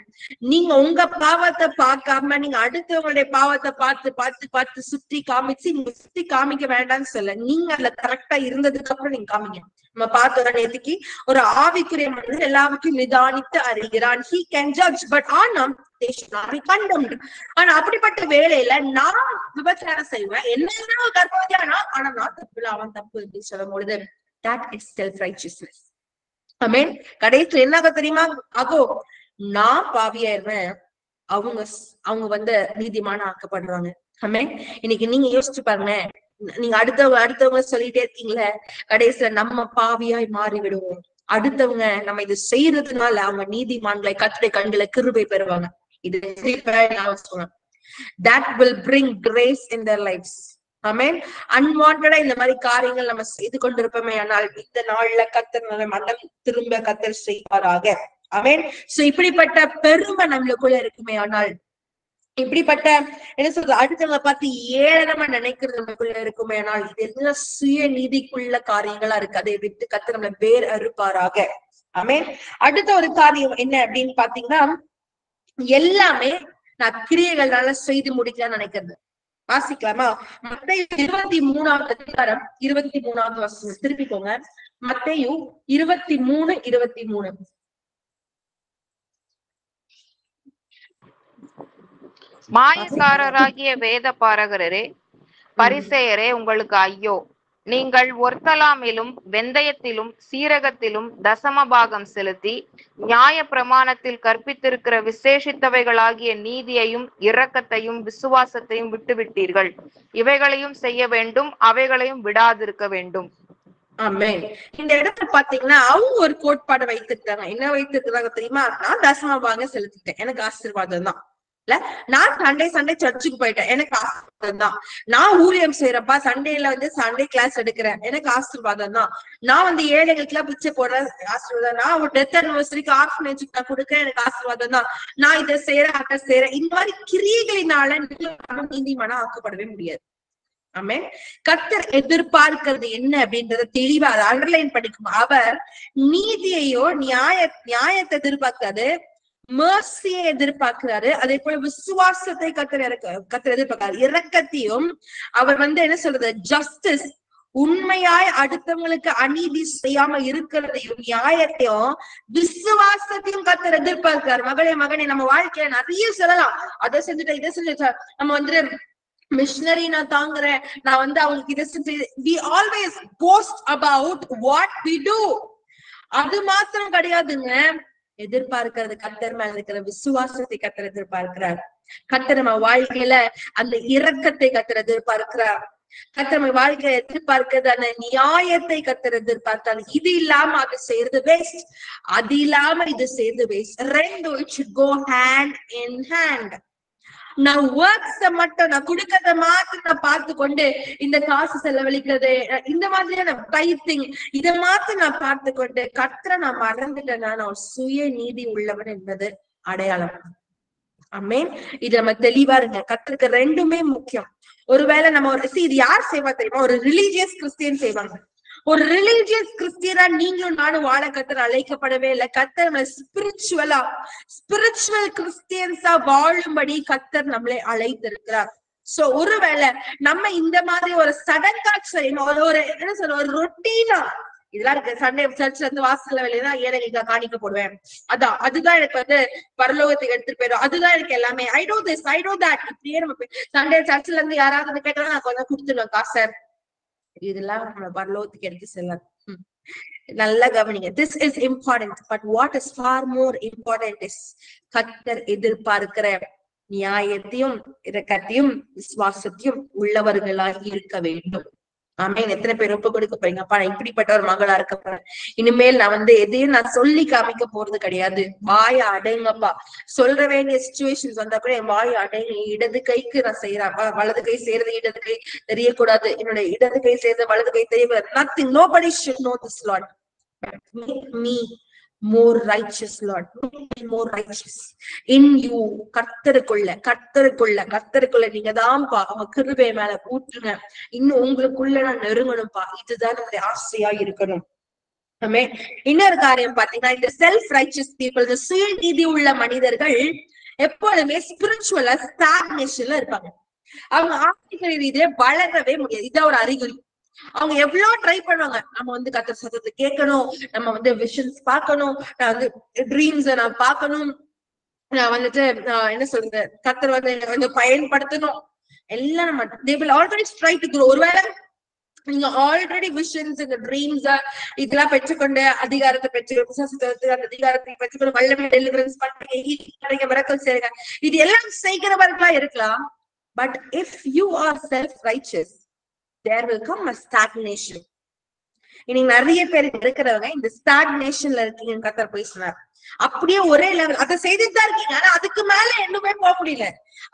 நீங்க உங்க பாவத்தை பார்க்காம நீங்க அடுத்தவங்களுடைய பாவத்தை பார்த்து பார்த்து பார்த்து சுத்தி காமிச்சு, நீங்க சுத்தி காமிக்க வேண்டாம்னு சொல்ல, நீங்க அதுல கரெக்டா இருந்ததுக்கு அப்புறம் நீங்க காமிங்க. நம்ம பார்த்தோம் நேற்றுக்கு, ஒரு ஆவிக்குரிய மனிதன் எல்லாருக்கும் நிதானித்து அறிகிறான். he can judge, but annum they should not be condemned. ஆனா அப்படிப்பட்ட வேலையில நான் விபச்சாரம் செய்வேன், என்ன கர்ப்பவதியானா, ஆனா நான் தப்பு இல்ல அவன் தப்பு அப்படின்னு சொல்லும் பொழுது that is self-righteousness. ஆமென். கடைசியில என்ன தெரியுமா ஆகோ? நான் பாவியாயிருவேன், அவங்க நீதிமான ஆக்கப்படுறாங்க. ஆமென். இன்னைக்கு நீங்க யோசிச்சு பாருங்க, நீங்க அடுத்தவங்க சொல்லிட்டே இருக்கீங்களே, கடைசியில நம்ம பாவியாய் மாறி விடுவோம். அடுத்தவங்க நம்ம இது செய்யறதுனால அவங்க நீதிமான்களை கர்த்தருடைய கண்களை கிருபை பெறுவாங்க. இது that will bring grace in their lives. ஆமென். அன்வான்டா இந்த மாதிரி காரியங்கள் நம்ம செய்து கொண்டிருப்போமே, ஆனால் இந்த நாள்ல கர்த்தர் மனம் திரும்ப கர்த்தர் செய்வாராக. ஆமென். சோ இப்படிப்பட்ட பெருமை நம்மளுக்குள்ள இருக்குமே, ஆனால் இப்படிப்பட்ட என்ன சொல்றது, அடுத்தவங்க பார்த்து ஏளனமா நினைக்கிறது நமக்குள்ள இருக்குமே, ஆனால் இது எல்லாம் சுய நீதிக்குள்ள காரியங்களா இருக்கு. அதை விட்டு கர்த்தர் நம்மள வேர் அறுப்பாராக. ஆமென். அடுத்த ஒரு காரியம் என்ன அப்படின்னு பாத்தீங்கன்னா, எல்லாமே நான் கிரியைகள்னால செய்து முடிக்கலாம்னு நினைக்கிறது. வாசிக்கலாமா? மத்தேயு 23வது அதிகாரம் 23வது வசனம் திருப்பிக்கோங்க. மத்தேயு 23:23. மாயக்காரராகிய வேத பாரகரே, பரிசேயரே, உங்களுக்கு ஐயோ! நீங்கள் ஒர்த்தலாமிலும் வெந்தயத்திலும் சீரகத்திலும் தசமபாகம் செலுத்தி நியாய பிரமாணத்தில் கற்பித்திருக்கிற விசேஷித்தவைகளாகிய நீதியையும் இரக்கத்தையும் விசுவாசத்தையும் விட்டுவிட்டீர்கள். இவைகளையும் செய்ய வேண்டும், அவைகளையும் விடாதிருக்க வேண்டும். ஆமென். இந்த இடத்துல பாத்தீங்கன்னா அவங்க ஒரு கோட்பாடு வைத்திருக்காங்க. என்ன வைத்திருக்கிறாங்க தெரியுமா? நான் தசமபாகம் செலுத்திட்டேன், எனக்கு ஆசீர்வாதம் தான். நான் சண்டே சர்ச்சுக்கு போயிட்டேன், எனக்கு ஆசீர்வாதம் தான். நான் ஊழியம் செய்யறப்பா, சண்டேல சண்டே கிளாஸ் எடுக்கிறேன், எனக்கு ஆசீர்வாதம் தான். நான் ஏழைகளுக்கு எல்லாம் பிச்சை போடுறேன், ஆசீர்வாதம். நான் ஒரு டெத் அனிவர்சரிக்கு ஆர்ஃபனேஜுக்கு நான் கொடுக்கிறேன், எனக்கு ஆசீர்வாதம் தான். நான் இதை செய்யறேன், அதை செய்யறேன். இந்த மாதிரி கிரியைகளினால நீதிமானா ஆக்கப்படவே முடியாது. ஆமென். கர்த்தர் எதிர்பார்க்கிறது என்ன அப்படின்றத தெளிவா அதை அண்டர்லைன் பண்ணிக்கும். அவர் நீதியையோ நியாயத்தை எதிர்பார்க்காது, mercy-யை எதிர்பார்க்கிறாரு. அதே போல விசுவாசத்தை கர்த்தர் எதிர்பார்க்கிறாரு. இரக்கத்தையும் அவர் என்ன சொல்றது, ஜஸ்டிஸ், உண்மையாய் அடுத்தவங்களுக்கு அநீதி செய்யாம இருக்கிறதையும் நியாயத்தையும் விசுவாசத்தையும் கர்த்தர் எதிர்பார்க்கிறார். மகனே நம்ம வாழ்க்கையில நிறைய சொல்லலாம், அதை செஞ்சுட்டேன் இதை செஞ்சுட்டேன், நம்ம மிஷனரி நான் தாங்குறேன், நான் அவங்களுக்கு இதை செஞ்சு, we always boast about what we do. அது மாத்திரம் கிடையாதுங்க. எதிர்பார்க்கிறது கர்த்தர் மேல இருக்கிற விசுவாசத்தை கர்த்தர் எதிர்பார்க்கிறார். கர்த்தர் நம்ம வாழ்க்கையில அந்த இரக்கத்தை கர்த்தர் எதிர்பார்க்கிறார். கர்த்தர் நம்ம வாழ்க்கையில எதிர்பார்க்கிறது அந்த நியாயத்தை கர்த்தர் எதிர்பார்த்தார். இது இல்லாம அது செய்யறது வேஸ்ட், அது இல்லாம இது செய்யறது வேஸ்ட். ரெண்டு it should go hand in hand. நான் ஒர்க்ஸ மட்டும் நான் கொடுக்கறத மாத்திரம் நான் பார்த்து கொண்டு இந்த காசு செலவழிக்கிறது, இந்த மாதிரியான டைத்திங் இதை மாத்திரம் நான் பார்த்து கொண்டு கர்த்தரை நான் மறந்துட்டேன்னா நான் சுய நீதி உள்ளவன் என்பது அடையாளம். ஆமென். இது நம்ம தெளிவா இருங்க. கர்த்தருக்கு ரெண்டுமே முக்கியம். ஒருவேளை நம்ம இது யார் செய்வா தெரியுமா? ஒரு ரிலீஜியஸ் கிறிஸ்டியன் செய்வாங்க. ஒரு ரிலீஜியஸ் கிறிஸ்டியனா நீங்களும் நானும் வாழ கர்த்தர் அழைக்கப்படவே இல்லை. கர்த்தர் ஸ்பிரிச்சுவல் கிறிஸ்டியன்ஸா வாழும்படி கர்த்தர் நம்மளை அழைத்திருக்கிறார். சோ ஒருவேளை நம்ம இந்த மாதிரி ஒரு சடங்கா செய்யணும், ஒரு என்ன சொல்ற, ஒரு ரொட்டீனா இதெல்லாம் இருக்கு. சண்டே சர்ச்ல வாசல்ல வெளியே ஏழைகளுக்கு காணிக்க போடுவேன், அதுதான் எனக்கு பரலோகத்துக்கு எடுத்துட்டு போயிடும், அதுதான் எனக்கு எல்லாமே. ஐ to this, I to that. இப்படியே நம்ம சண்டே சர்ச்ல இருந்து யாராவது கேட்டா நான் கொஞ்சம் கொடுத்துருவேன் காசை. இதெல்லாம் நம்ம பரலோகத்துக்கு எடுத்து செல்ல நல்லா கவனிங்க. This is important, but what is far more important is கர்த்தர் எதிர்பார்க்கிற நியாயத்தையும் இரக்கத்தையும் விசுவாசத்தையும் உள்ளவர்களாக இருக்க வேண்டும். ஆமென். எத்தனை பேர் ஒப்பு கொடுக்க போறீங்க? அப்பா, நான் இப்படிப்பட்ட ஒரு மகளா இருக்க போறேன். இனிமேல் நான் எதையும் நான் சொல்லி காமிக்க போறது கிடையாது. வாய அடைங்கப்பா. சொல்ற வேண்டிய சிச்சுவேஷன்ஸ் வந்தா கூட என் வாய அடைங்க. இடது கைக்கு நான் செய்யறேன், வலது கை செய்யறது இடது கை தெரியக்கூடாது. என்னுடைய இடது கை செய்யறது வலது கை தெரியக்கூடாது. Nothing, nobody should know this, Lord. Make me more righteous, Lord. Make me more righteous in you. கர்த்தருக்குள்ள நீங்க தான்ப்பா அவங்க கிருபை மேல ஊற்றுங்க. இன்னும் உங்களுக்குள்ள நான் நெருங்கணும்ப்பா. இதுதான் என்னுடைய ஆசையா இருக்கணும். இன்னொரு காரியம் பாத்தீங்கன்னா, இந்த செல்ஃப் ரைச்சஸ் பீப்புள், இந்த சுயநீதி உள்ள மனிதர்கள் எப்பொழுதுமே ஸ்பிரிச்சுவலா ஸ்டாக்னேஷன்ல இருப்பாங்க. அவங்க ஆத்மீக ரீதியில வளரவே முடியாது. இதான் ஒரு அறிகுறி. அவங்க எவ்வளவு ட்ரை பண்ணுவாங்க. நம்ம கர்த்தர் சத்தத்தை கேட்கணும், நம்ம விஷன்ஸ் பார்க்கணும், நான் ட்ரீம்ஸ் நான் பார்க்கணும், நான் என்ன சொல்றது, கர்த்தர் என்ன பயன்படுத்தணும், எல்லாம் நம்ம they will always try to grow. ஒருவேளை நீங்க ஆல்ரெடி விஷன்ஸ் இந்த ட்ரீம்ஸ் இதெல்லாம் பெற்றுக்கொண்டு அதிகாரத்தை பெற்றுக்கொண்டு அந்த அதிகாரத்தை பெற்றுக்கொண்டு வல்லமை டெலிவரன்ஸ் பண்றீங்க, மிரக்கல்ஸ் செய்றீங்க, இது எல்லாம் செய்கிறவர்களா இருக்கலாம். But if you are self-righteous, there will come a stagnation. இன்னைக்கு நிறைய பேர் இருக்கிறவங்க இந்த ஸ்டாக்னேஷன்ல இருக்கீங்க. கர்த்தர் போய் சொன்னார், அப்படியே ஒரே லெவல் அதை செய்துட்டு தான் இருக்கீங்க. ஆனா அதுக்கு மேல இன்னுமே போக முடியல.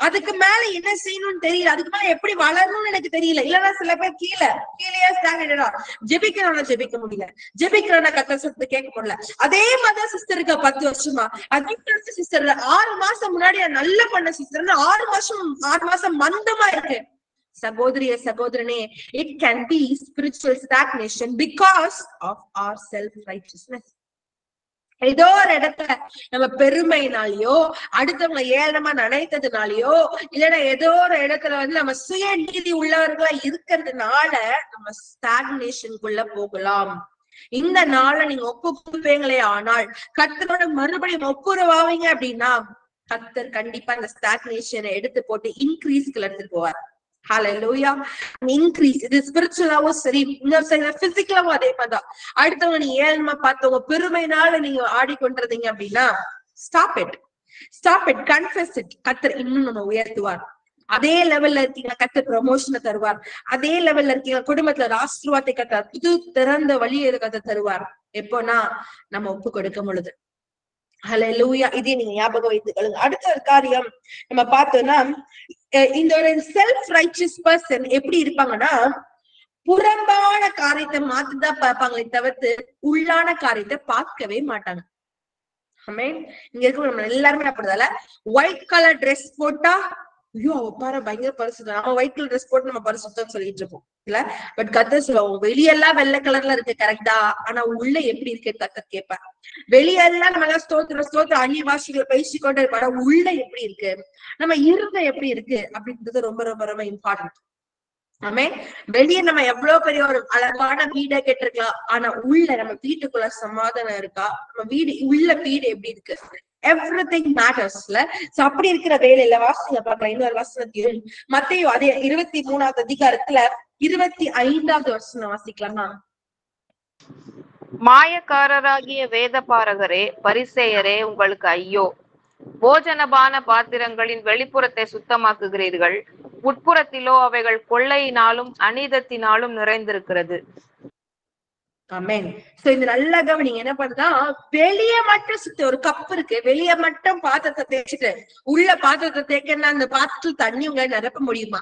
அதுக்கு மேல என்ன செய்யணும்னு தெரியல. அதுக்கு மேல எப்படி வளரணும்னு எனக்கு தெரியல. இல்லன்னா சில பேர் கீழே ஸ்டாக்னேட்டடா ஜெபிக்க முடியல. ஜெபிக்கிறோம்னா கர்த்தர் சத்தத்தை கேட்க முடியல. அதே மாதிரிதான் சிஸ்டர் இருக்கா 10 வருஷமா. அதே சிஸ்டர் 6 மாசம் முன்னாடி நல்லா பண்ண சிஸ்டர் 6 மாசம் மந்தமா இருக்கு. சகோதரனே, it can be spiritual stagnation because of our self-righteousness. ஏதோ ஒரு இடத்துல நம்ம பெருமைனாலயோ அடுத்தவங்க ஏளனமா நினைத்ததுனாலயோ இல்லைன்னா ஏதோ ஒரு இடத்துல நம்ம சுயநீதி உள்ளவர்களா இருக்கிறதுனால நம்ம ஸ்டாக்னேஷனுக்குள்ள போகலாம். இந்த நாளை நீங்க ஒப்பு கொடுப்பீங்களே, ஆனால் கர்த்தரோட மறுபடியும் ஒப்புரவாவீங்க அப்படின்னா கர்த்தர் கண்டிப்பா இந்த ஸ்டாக்னேஷனை எடுத்து போட்டு இன்க்ரீஸ்க்கு எடுத்துட்டு போவார். Hallelujah. Increase. இது ஸ்பிரிச்சுவலாவும் சரி, இன்னொரு சைடுல பிசிக்கலாவும் அதே மாதிரிதான். அடுத்தவங்க நீ ஏழ்மா பார்த்தவங்க பெருமைனால நீங்க ஆடிக்கொண்டிருந்தீங்க அப்படின்னா ஸ்டாப் இட், கன்ஃபெஸ் இட். கர்த்தர் இன்னும் நம்ம உயர்த்துவார். அதே லெவல்ல இருக்கீங்க, கர்த்தர் ப்ரமோஷனை தருவார். அதே லெவல்ல இருக்கீங்க, குடும்பத்துல ஒரு ஆசீர்வாதத்தை கர்த்தர் புது திறந்த வழியை கர்த்தர் தருவார். எப்போனா நம்ம ஒப்பு கொடுக்கும் பொழுது. ஹல்லேலூயா. இதே நீங்க ஞாபகம் வைத்துக் கொள்ளுங்க. அடுத்த ஒரு காரியம் நம்ம பார்த்தோம்னா, இந்த ஒரு செல்ஃப் ரைச்சஸ் பர்சன் எப்படி இருப்பாங்கன்னா, புறம்பான காரியத்தை மாத்திதான் பார்ப்பாங்களே தவிர்த்து உள்ளான காரியத்தை பார்க்கவே மாட்டாங்க. இங்க இருக்க நம்ம எல்லாருமே அப்படிதால ஒயிட் கலர் ட்ரெஸ் போட்டா ஐயோ அவ பாரு பயங்கர பரிசுத்தம், நம்ம ஒயிட் கலர் ட்ரெஸ் போட்டு நம்ம பரிசுத்தம் சொல்லிட்டு இருப்போம் இல்ல. பட் கர்த்தர் சொல்லுவோம், வெளியெல்லாம் வெள்ளை கலர்ல இருக்கு கரெக்டா, ஆனா உள்ள எப்படி இருக்கு கர்த்தர் கேட்பேன். வெளியெல்லாம் நம்ம எல்லாம் ஸ்தோத்திர அந்நிய பாஷைகளை பேசிக்கொண்டே இருப்பாங்க, உள்ள எப்படி இருக்கு, நம்ம இருதயம் எப்படி இருக்கு அப்படின்றது ரொம்ப ரொம்ப ரொம்ப இம்பார்ட்டன்ட். ஆமே, வெளியே நம்ம எவ்வளவு பெரிய ஒரு அழகான வீடை கேட்டிருக்கலாம், ஆனா உள்ள நம்ம வீட்டுக்குள்ள சமாதானம் இருக்கா, நம்ம உள்ள வீடு எப்படி இருக்கு, everything matters. சோ அப்படி இருக்கிற வேலையில வாசனை பார்க்கலாம். இன்னொரு வசனத்தையும் மத்தேயு அதே 23வது அதிகாரத்துல 25வது வசனம் வாசிக்கலாமா? மாயக்காரராகிய வேத பாரகரே, பரிசேயரே, உங்களுக்கு ஐயோ! போஜனபான பாத்திரங்களின் வெளிப்புறத்தை சுத்தமாக்குகிறீர்கள், உட்புறத்திலோ அவைகள் கொள்ளையினாலும் அநீதத்தினாலும் நிறைந்திருக்கிறது. ஆமென். சோ இந்த நல்ல கவனிங்க, என்ன பண்ணுதா, வெளியே மட்டும் சுத்தி ஒரு கப் இருக்கு, வெளியே மட்டும் பாத்திரத்தை தேய்ச்சிட்டு உள்ள பாத்திரத்தை தேய்க்கணும்னா அந்த பாத்திரத்துல தண்ணி உங்களை நிரப்ப முடியுமா?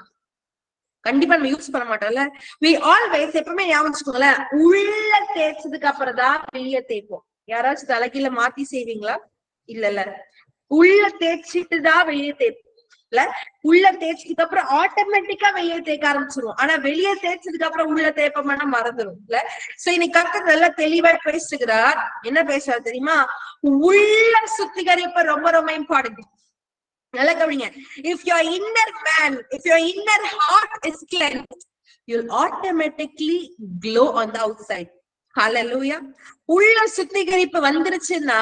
கண்டிப்பா நம்ம யூஸ் பண்ண மாட்டோம்ல. we always எப்பவுமே ஞாபகம் வச்சுக்கோங்களேன், உள்ள தேய்ச்சதுக்கு அப்புறம் தான் வெளியே தேய்ப்போம். யாராச்சும் தலைகீழ மாத்தி செய்வீங்களா? இல்ல, உள்ள தேய்ச்சிட்டு தான் வெளியே தேய்ப்போம். உள்ள தேய்ச்சதுக்கு அப்புறம் ஆட்டோமேட்டிக்கா வெளியே தேய்க்க ஆரம்பிச்சிருவோம். ஆனா வெளியே தேய்ச்சதுக்கு அப்புறம் உள்ள தேய்ப்போம்னா மறந்துடும் இல்ல. சோ இன்னைக்கு கர்த்தர் நல்லா தெளிவா பேசுகிறார். என்ன பேசுறாரு தெரியுமா? உள்ள சுத்திகரிப்பு ரொம்ப ரொம்ப இம்பார்ட்டன்ட். நல்லா கவனிங்க. if your inner man, if your inner heart is cleansed, you'll automatically glow on the outside. Hallelujah. உள்ள சுத்திகரிப்பு வந்துருச்சுன்னா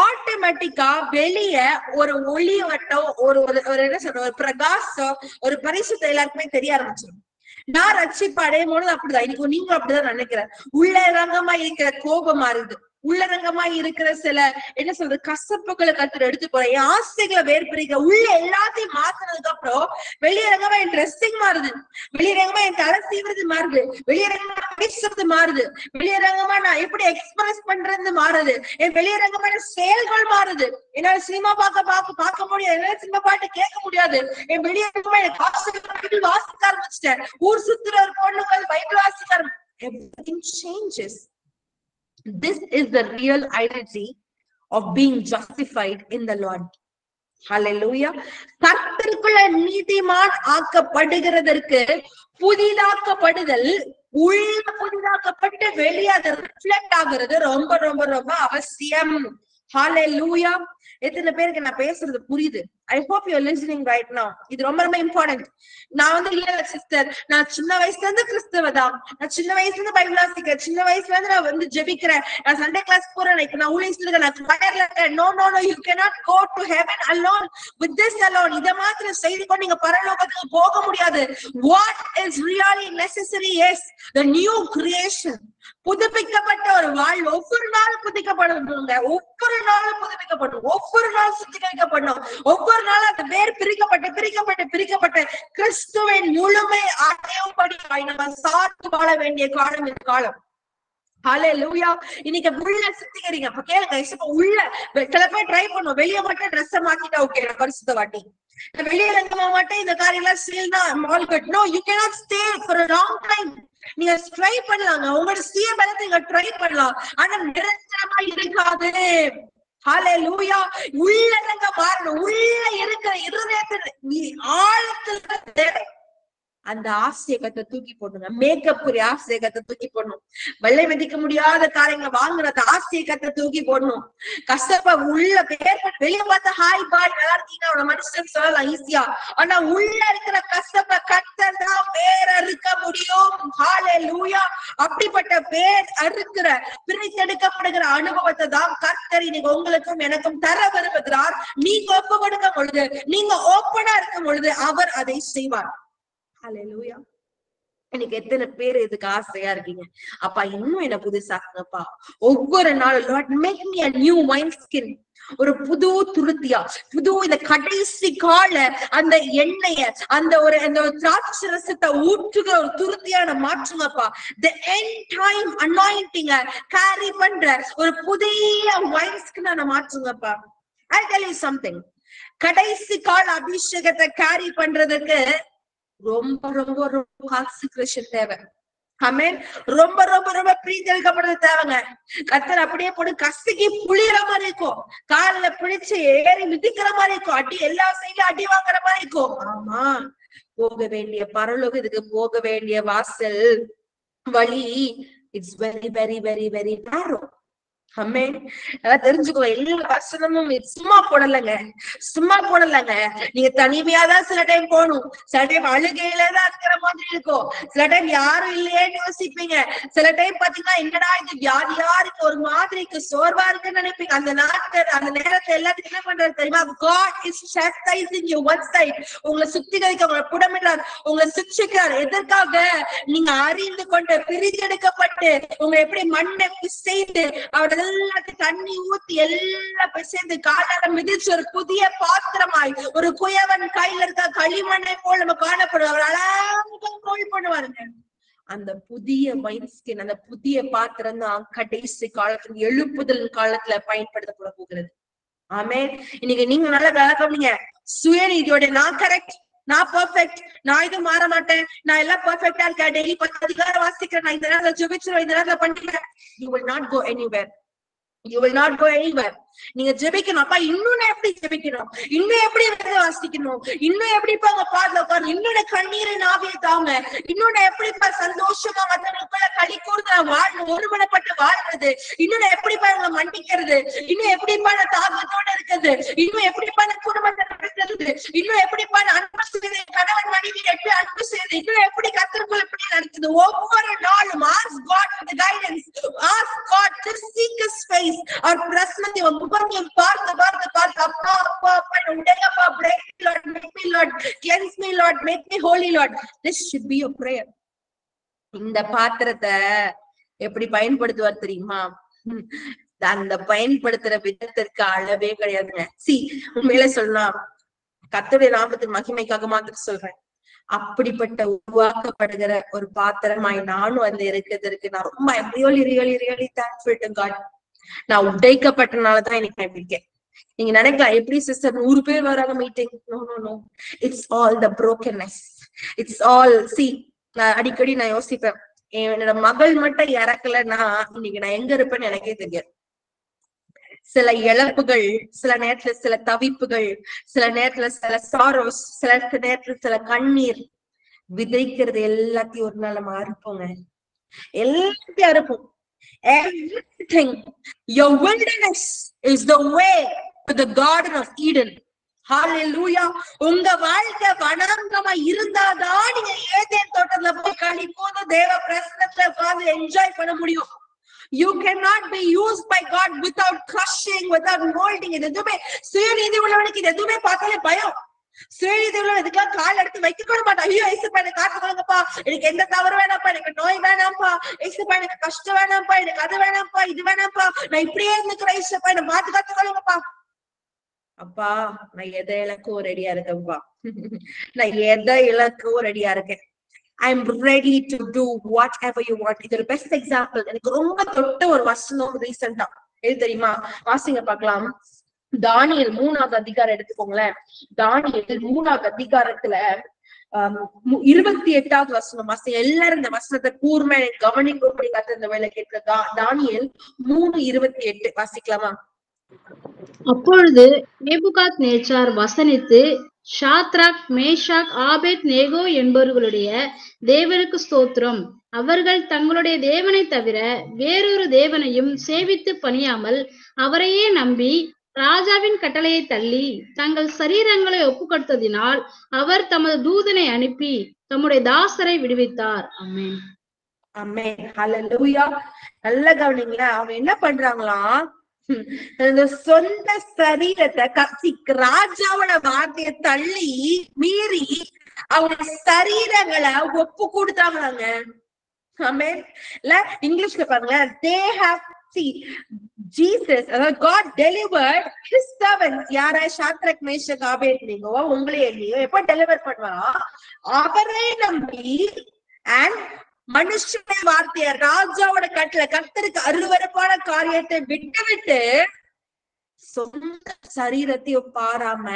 ஆட்டோமேட்டிக்கா வெளிய ஒரு ஒளி வட்டம், ஒரு என்ன சொல்ற, ஒரு பிரகாசம், ஒரு பரிசுத்தம் எல்லாருக்குமே தெரிய ஆரம்பிச்சிடும். நான் ரட்சிப்பு அடையும் போது அப்படிதான். இன்னைக்கு நீங்களும் அப்படிதான் நினைக்கிறேன். உள்ளரங்கமா இருக்கிற கோபம் மாறுது, உள்ளரங்கமா இருக்கிற சில என்ன சொல்றது கசப்புகளை கத்துற எடுத்து போற என் ஆசைகளை வேறுபிரிக்க உள்ள எல்லாத்தையும் மாத்தினதுக்கு அப்புறம் வெளியரங்கமா என் ட்ரெஸ்ஸிங் மாறுது, வெளியரங்கமா என் தலை சீவுறது மாறுது, வெளியரங்கமா பேசுறது மாறுது, வெளியரங்கமா நான் எப்படி எக்ஸ்பிரஸ் பண்றது மாறுது, என் வெளியரங்கமான செயல்கள் மாறுது. என்னால சினிமா பார்க்க முடியாது, என்னால சினிமா பாட்டு கேட்க முடியாது. என் வெளியரங்கமா என் பைபிள் வாசிக்க ஆரம்பிச்சிட்டேன். ஊர் சுத்துற ஒரு பொண்ணுகள் பைபிள் வாசிக்க ஆரம்பிச்சு. Everything changes. This is the real identity of being justified in the Lord. Hallelujah. கர்த்தருக்குள்ள நீதிமான் ஆக்கப்படுகிறதற்கு புதிதாக்கப்படுதல், உள்ள புதிதாக்கப்பட்டு வெளியே அது ரிஃப்ளெக்ட் ஆகுறது ரொம்ப ரொம்ப ரொம்ப அவசியம். Hallelujah. எத்தனை பேருக்கு நான் பேசுறது புரியுது? I hope you're listening right now. இது ரொம்ப ரொம்ப இம்பார்ட்டன்ட். நான் இல்ல சிஸ்டர், நான் சின்ன வயசுல இருந்து கிறிஸ்தவதான், நான் சின்ன வயசுல இருந்து பைபிள் வாசிக்கிறேன், சின்ன வயசுல இருந்து நான் ஜெபிக்கிறேன், நான் சண்டே கிளாஸ் போறேன், இப்ப நான் ஊழியத்துல இருக்கேன், நான் choirல இருக்கேன். No, no, no, you cannot go to heaven alone with this alone. இத மாத்திரம் செய்து கொண்டு நீங்க பரலோகத்துக்கு போக முடியாது. What is really necessary is the new creation. புதுப்பிக்கப்பட்ட ஒரு வாழ்வு. ஒவ்வொரு நாளும் புதுப்பிக்கப்படணுங்க, ஒவ்வொரு நாளும் புதுப்பிக்கப்படும், ஒவ்வொரு நாளும் சுத்திகரிக்கப்படணும், ஒவ்வொரு நாளும் அந்த வேர் பிரிக்கப்பட்டு கிறிஸ்துவின் முழுமை அடையும்படி நம்ம சார்ந்து வாழ வேண்டிய காலம் இந்த காலம். ஹல்லேலூயா. இன்னைக்கு உள்ள சுத்திகரிங்க. அப்ப கேளுங்க, இப்ப உள்ள சில பேர் ட்ரை பண்ணுவோம், வெளியே மட்டும் ட்ரெஸ் மாத்திட்டா ஓகே நான் பரிசுத்த வாட்டி, வெளியே ரங்கமா மட்டும் இந்த காரியம் எல்லாம் ஸ்டில்னா மால் கட். No, you cannot stay for a long time. நீங்க ட்ரை பண்ணலாங்க, உங்களோட சுய பலத்தை நீங்க ட்ரை பண்ணலாம், ஆனா நிரந்தரமா இருக்காது. ஹல்லேலூயா. உள்ளரங்க மாறணும். உள்ள இருக்கிற இருதயத்தின் ஆழத்துல அந்த ஆசையகத்தை தூக்கி போடணுங்க. மேக்கப் ஆசையகத்தை தூக்கி போடணும். வெள்ளை விதிக்க முடியாத காரியங்களை வாங்குறத ஆசையகத்தை தூக்கி போடணும். கஷ்டப்ப உள்ள பேர் வெளியே பார்த்தா ஹாய் பாய் நல்லா இருக்கீங்க அவ்வளவு மனுஷன் சொல்லலாம் ஈஸியா, ஆனா உள்ள இருக்கிற கஷ்டப்ப கத்ததான் வேற இருக்க முடியும். ஹல்லேலூயா. அப்படிப்பட்ட பேர் அறுக்கிற பிரித்தெடுக்கப்படுகிற அனுபவத்தை தான் கர்த்தர் இன்னைக்கு உங்களுக்கும் எனக்கும் தர விரும்புகிறார். நீங்க ஒப்பு கொடுக்கும் பொழுது, நீங்க ஓப்பனா இருக்கும் பொழுது அவர் அதை செய்வார். ஹல்லேலூயா. இன்னைக்கு எத்தனை பேர் இதுக்கு ஆசையா இருக்கீங்க? அப்பா இன்னும் என்ன புதுசாக்குங்கப்பா. ஒவ்வொரு நாளும் Lord make me a new wine skin. ஒரு புது துருத்தியா, புது இந்த கடைசி கால அந்த எண்ணெய அந்த திராட்சை ரசத்தை ஊற்றுகிற ஒரு துருத்தியான மாற்றுங்கப்பா. The end time anointing carry பண்ற ஒரு புதிய wine skin மாற்றுங்கப்பா. I'll tell you something. கடைசி கால அபிஷேகத்தை கேரி பண்றதுக்கு ரொம்ப ரொம்ப ரொம்ப கான்சென்ட்ரேஷன் தேவை. ஆமென். ரொம்ப ரொம்ப ரொம்ப பிரீத்தெடுக்கப்படுறது தேவைங்க. கர்த்தர் அப்படியே போட்டு கசக்கி புளியற மாதிரி இருக்கும், காலில பிடிச்சு ஏறி மிதிக்கிற மாதிரி இருக்கும், அடி எல்லா சைட்லயும் அடி வாங்குற மாதிரி இருக்கும். ஆமா, போக வேண்டிய பரலோகம், இதுக்கு போக வேண்டிய வாசல் வழி it's very very very very narrow. Amen. தெரிஞ்சுக்கோ, எல்லா வசனமும் சும்மா போடலங்க, சும்மா போடலங்க. நீங்க தனிமையாதான் சில டைம் போகணும், சில டைம் அழுகையிலதான் இருக்கிற மாதிரி இருக்கும், சில டைம் யாரும் இல்லையேன்னு யோசிப்பீங்க, சில டைம் பாத்தீங்கன்னா என்னடா இது வியாதியா இருக்கு, ஒரு மாதிரிக்கு சோர்வா இருக்குன்னு நினைப்பீங்க. அந்த நாட்கள் அந்த நேரத்தை எல்லாத்துக்கும் என்ன பண்றது தெரியுமா? God is chastising you one side. உங்களை சுத்திகரிக்க, உங்களை புடமிடுறார், உங்களை சிக்ஷிக்கிறார். எதற்காக? நீங்க அறிந்து கொண்டு பிரித்தெடுக்கப்பட்டு உங்களை எப்படி மண்ணை பிசைந்து அவர் எல்லாத்தையும் தண்ணி ஊத்தி எல்லாம் பிசைந்து காலால மிதிச்சு ஒரு புதிய பாத்திரமாய் ஒரு குயவன் கையில இருக்க களிமண்ணை போல் நம்ம காணப்படும். அவர் அழகா கோழி பண்ணுவாருங்க. அந்த புதிய வைன்ஸ்கின், அந்த புதிய பாத்திரம் தான் கடைசி காலத்துல எழுப்புதல் காலத்துல பயன்படுத்தப்பட போகிறது. ஆமென். இன்னைக்கு நீங்க நல்லா விளக்கம்னீங்க. சுயநீதியோட நான் கரெக்ட், நான் பெர்ஃபெக்ட், நான் இது மாற மாட்டேன், நான் எல்லாம் பெர்ஃபெக்டா இருக்கேன், டெய்லி 10 அதிகாரம் வாசிக்கிறேன், நான் இந்த நேரத்துல ஜெபிச்சிருவேன், இந்த நேரத்துல பண்ணிக்கிறேன். You will not go anywhere. You will not go anywhere. நீங்க ஜெபிக்கணும். அப்பா இன்னும் எப்படி ஜெபிக்கணும், இன்னும் எப்படி வாசிக்கணும், இன்னும் எப்படிப்பா உங்க பாதுல உட்காரு, இன்னொரு கண்ணீரை நாவியை தாங்க, இன்னொன்னு எப்படிப்பா சந்தோஷமா மத்தவங்களுக்குள்ள களி கூர்ந்து வாழணும், ஒருமனப்பட்டு வாழ்றது, இன்னொன்னு எப்படிப்பா உங்களை மன்னிக்கிறது, இன்னும் எப்படிப்பா நான் தாகத்தோட இருக்குது, இன்னும் எப்படிப்பா நான் குடும்பத்தை நடத்துறது, இன்னும் எப்படிப்பா நான் அன்பு செய்து கணவன் மனைவி எப்படி அன்பு செய்யுது, இன்னும் எப்படி கத்தருக்குள்ள எப்படி இருக்குது. ஒவ்வொரு நாளும் ask God for the guidance, ask God to seek His face. அவர் பிரசன்னத்தையும் முகத்தையும் பார்த்து பார்த்து பார்த்து அப்பா அப்பா அப்பா Udayappa, break me Lord, make me Lord, cleanse me Lord, make me holy Lord. This should be your prayer. இந்த பாத்திரத்தை எப்படி பயன்படுத்துவார் தெரியுமா? அந்த பயன்படுத்துற விதத்திற்கு அளவே கிடையாதுங்க. உண்மையில சொல்லலாம், கர்த்தருடைய நாமத்தின் மகிமைக்காக மாத்திரம் சொல்றேன், அப்படிப்பட்ட உருவாக்கப்படுகிற ஒரு பாத்திரமாய் நானும் வந்து இருக்கிறதுக்கு நான் ரொம்ப really thankful to God. நான் உடைக்கப்பட்டனாலதான் இன்னைக்கு நான் இருக்கேன். நீங்க நினைக்கலாம், எப்படி சிஸ்டர் 100 பேர் வராங்க meeting? No, it's all the brokenness. It's all அடிக்கடி நான் யோசிப்பேன், என்னோட மகள் மட்டும் இறக்கலன்னா இன்னைக்கு நான் எங்க இருப்பேன்னு எனக்கே தெரியாது. சில இழப்புகள், சில நேரத்துல சில தவிப்புகள், சில நேரத்துல சில சாரோஸ், சில நேரத்துல சில கண்ணீர் விதைக்கிறது எல்லாத்தையும் ஒரு நாள் நம்ம அறுப்போங்க. எல்லாத்தையும் அறுப்போம். Everything. Your wilderness is the way to the Garden of Eden. Hallelujah. உங்க வாழ்க்கை வனாந்தரமா இருந்தாதான் நீங்க ஏதேன் தோட்டத்துல போய் களிப்போது தேவ பிரசன்னத்துல உட்கார்ந்து என்ஜாய் பண்ண முடியும். You cannot be used by God without crushing, without molding. இது எதுவுமே சுயநீதி உள்ளவனுக்கு இது எதுவுமே பார்த்தாலே பயம். சுயநீதி உள்ளவன் இதுக்கெல்லாம் கால் எடுத்து வைக்க கூட மாட்டான். ஐயோ ஏசப்பா எனக்கு காத்துக்கோங்கப்பா, எனக்கு எந்த தவறு வேணாம்ப்பா, எனக்கு நோய் வேணாம்ப்பா, ஏசப்பா எனக்கு கஷ்டம் வேணாம்ப்பா, எனக்கு அது வேணாம்ப்பா, இது வேணாம்ப்பா, நான் இப்படியே இருந்துக்கிறேன் ஏசப்பா, என்னை மாத்து காத்துக்கோங்கப்பா. அப்பா நான் எதை இழக்கவும் ரெடியா இருக்கேன்ப்பா, நான் எதை இழக்கவும் ரெடியா இருக்கேன். I'm ready to do whatever you want. இது ஒரு பெஸ்ட் எக்ஸாம்பிள். எனக்கு ரொம்ப தொட்ட ஒரு வசனம் ரீசெண்டா எது தெரியுமா? வாசிங்க பார்க்கலாம். தானியேல் 3வது அதிகாரம் எடுத்துக்கோங்களேன். தானியேல் 3வது அதிகாரத்துல 28வது வசனம் வாசிங்க. எல்லாரும் இந்த வசனத்தை கூர்மை கவனிக்கும்படி கத்த இந்த வேலை கேட்க. தானியேல் 3:28 வாசிக்கலாமா? அப்பொழுது நேபுகாத்நேச்சார் வசனித்து, ஷாத்ராக், மேஷாக், ஆபேத் நேகோ என்பவர்களுடைய தேவனுக்கு ஸ்தோத்திரம், அவர்கள் தங்களுடைய தேவனை தவிர வேறொரு தேவனையும் சேவித்து பணியாமல் அவரையே நம்பி ராஜாவின் கட்டளையை தள்ளி தங்கள் சரீரங்களை ஒப்புக்கொடுத்ததினால் அவர் தமது தூதனை அனுப்பி தம்முடைய தாசரை விடுவித்தார். ஆமென். ஆமென். ஹல்லேலூயா. நல்ல கவனிங்களா, அவன் என்ன பண்றாங்களாம், சொந்த சரீரத்தை ராஜாவோட வார்த்தையை தள்ளி மீறி அவங்க சரீரங்களை ஒப்பு கொடுத்தாங்களாங்க. ஆமென். இல்ல இங்கிலீஷ்ல பாருங்க, they have Jesus, God delivered his servants. யாரா? ஷாத்ரக், மேஷக், ஆபேத்நேகோ உங்களே இல்லையோ எப்ப டெலிவர் பண்ணுவாரா? அவரே நம்பி அண்ட் மனுஷனுடைய வார்த்தைய ராஜாவோட கட்டளை கர்த்தருக்கு அருவருப்பான காரியத்தை விட்டு சொந்த சரீரத்தையும் பாராம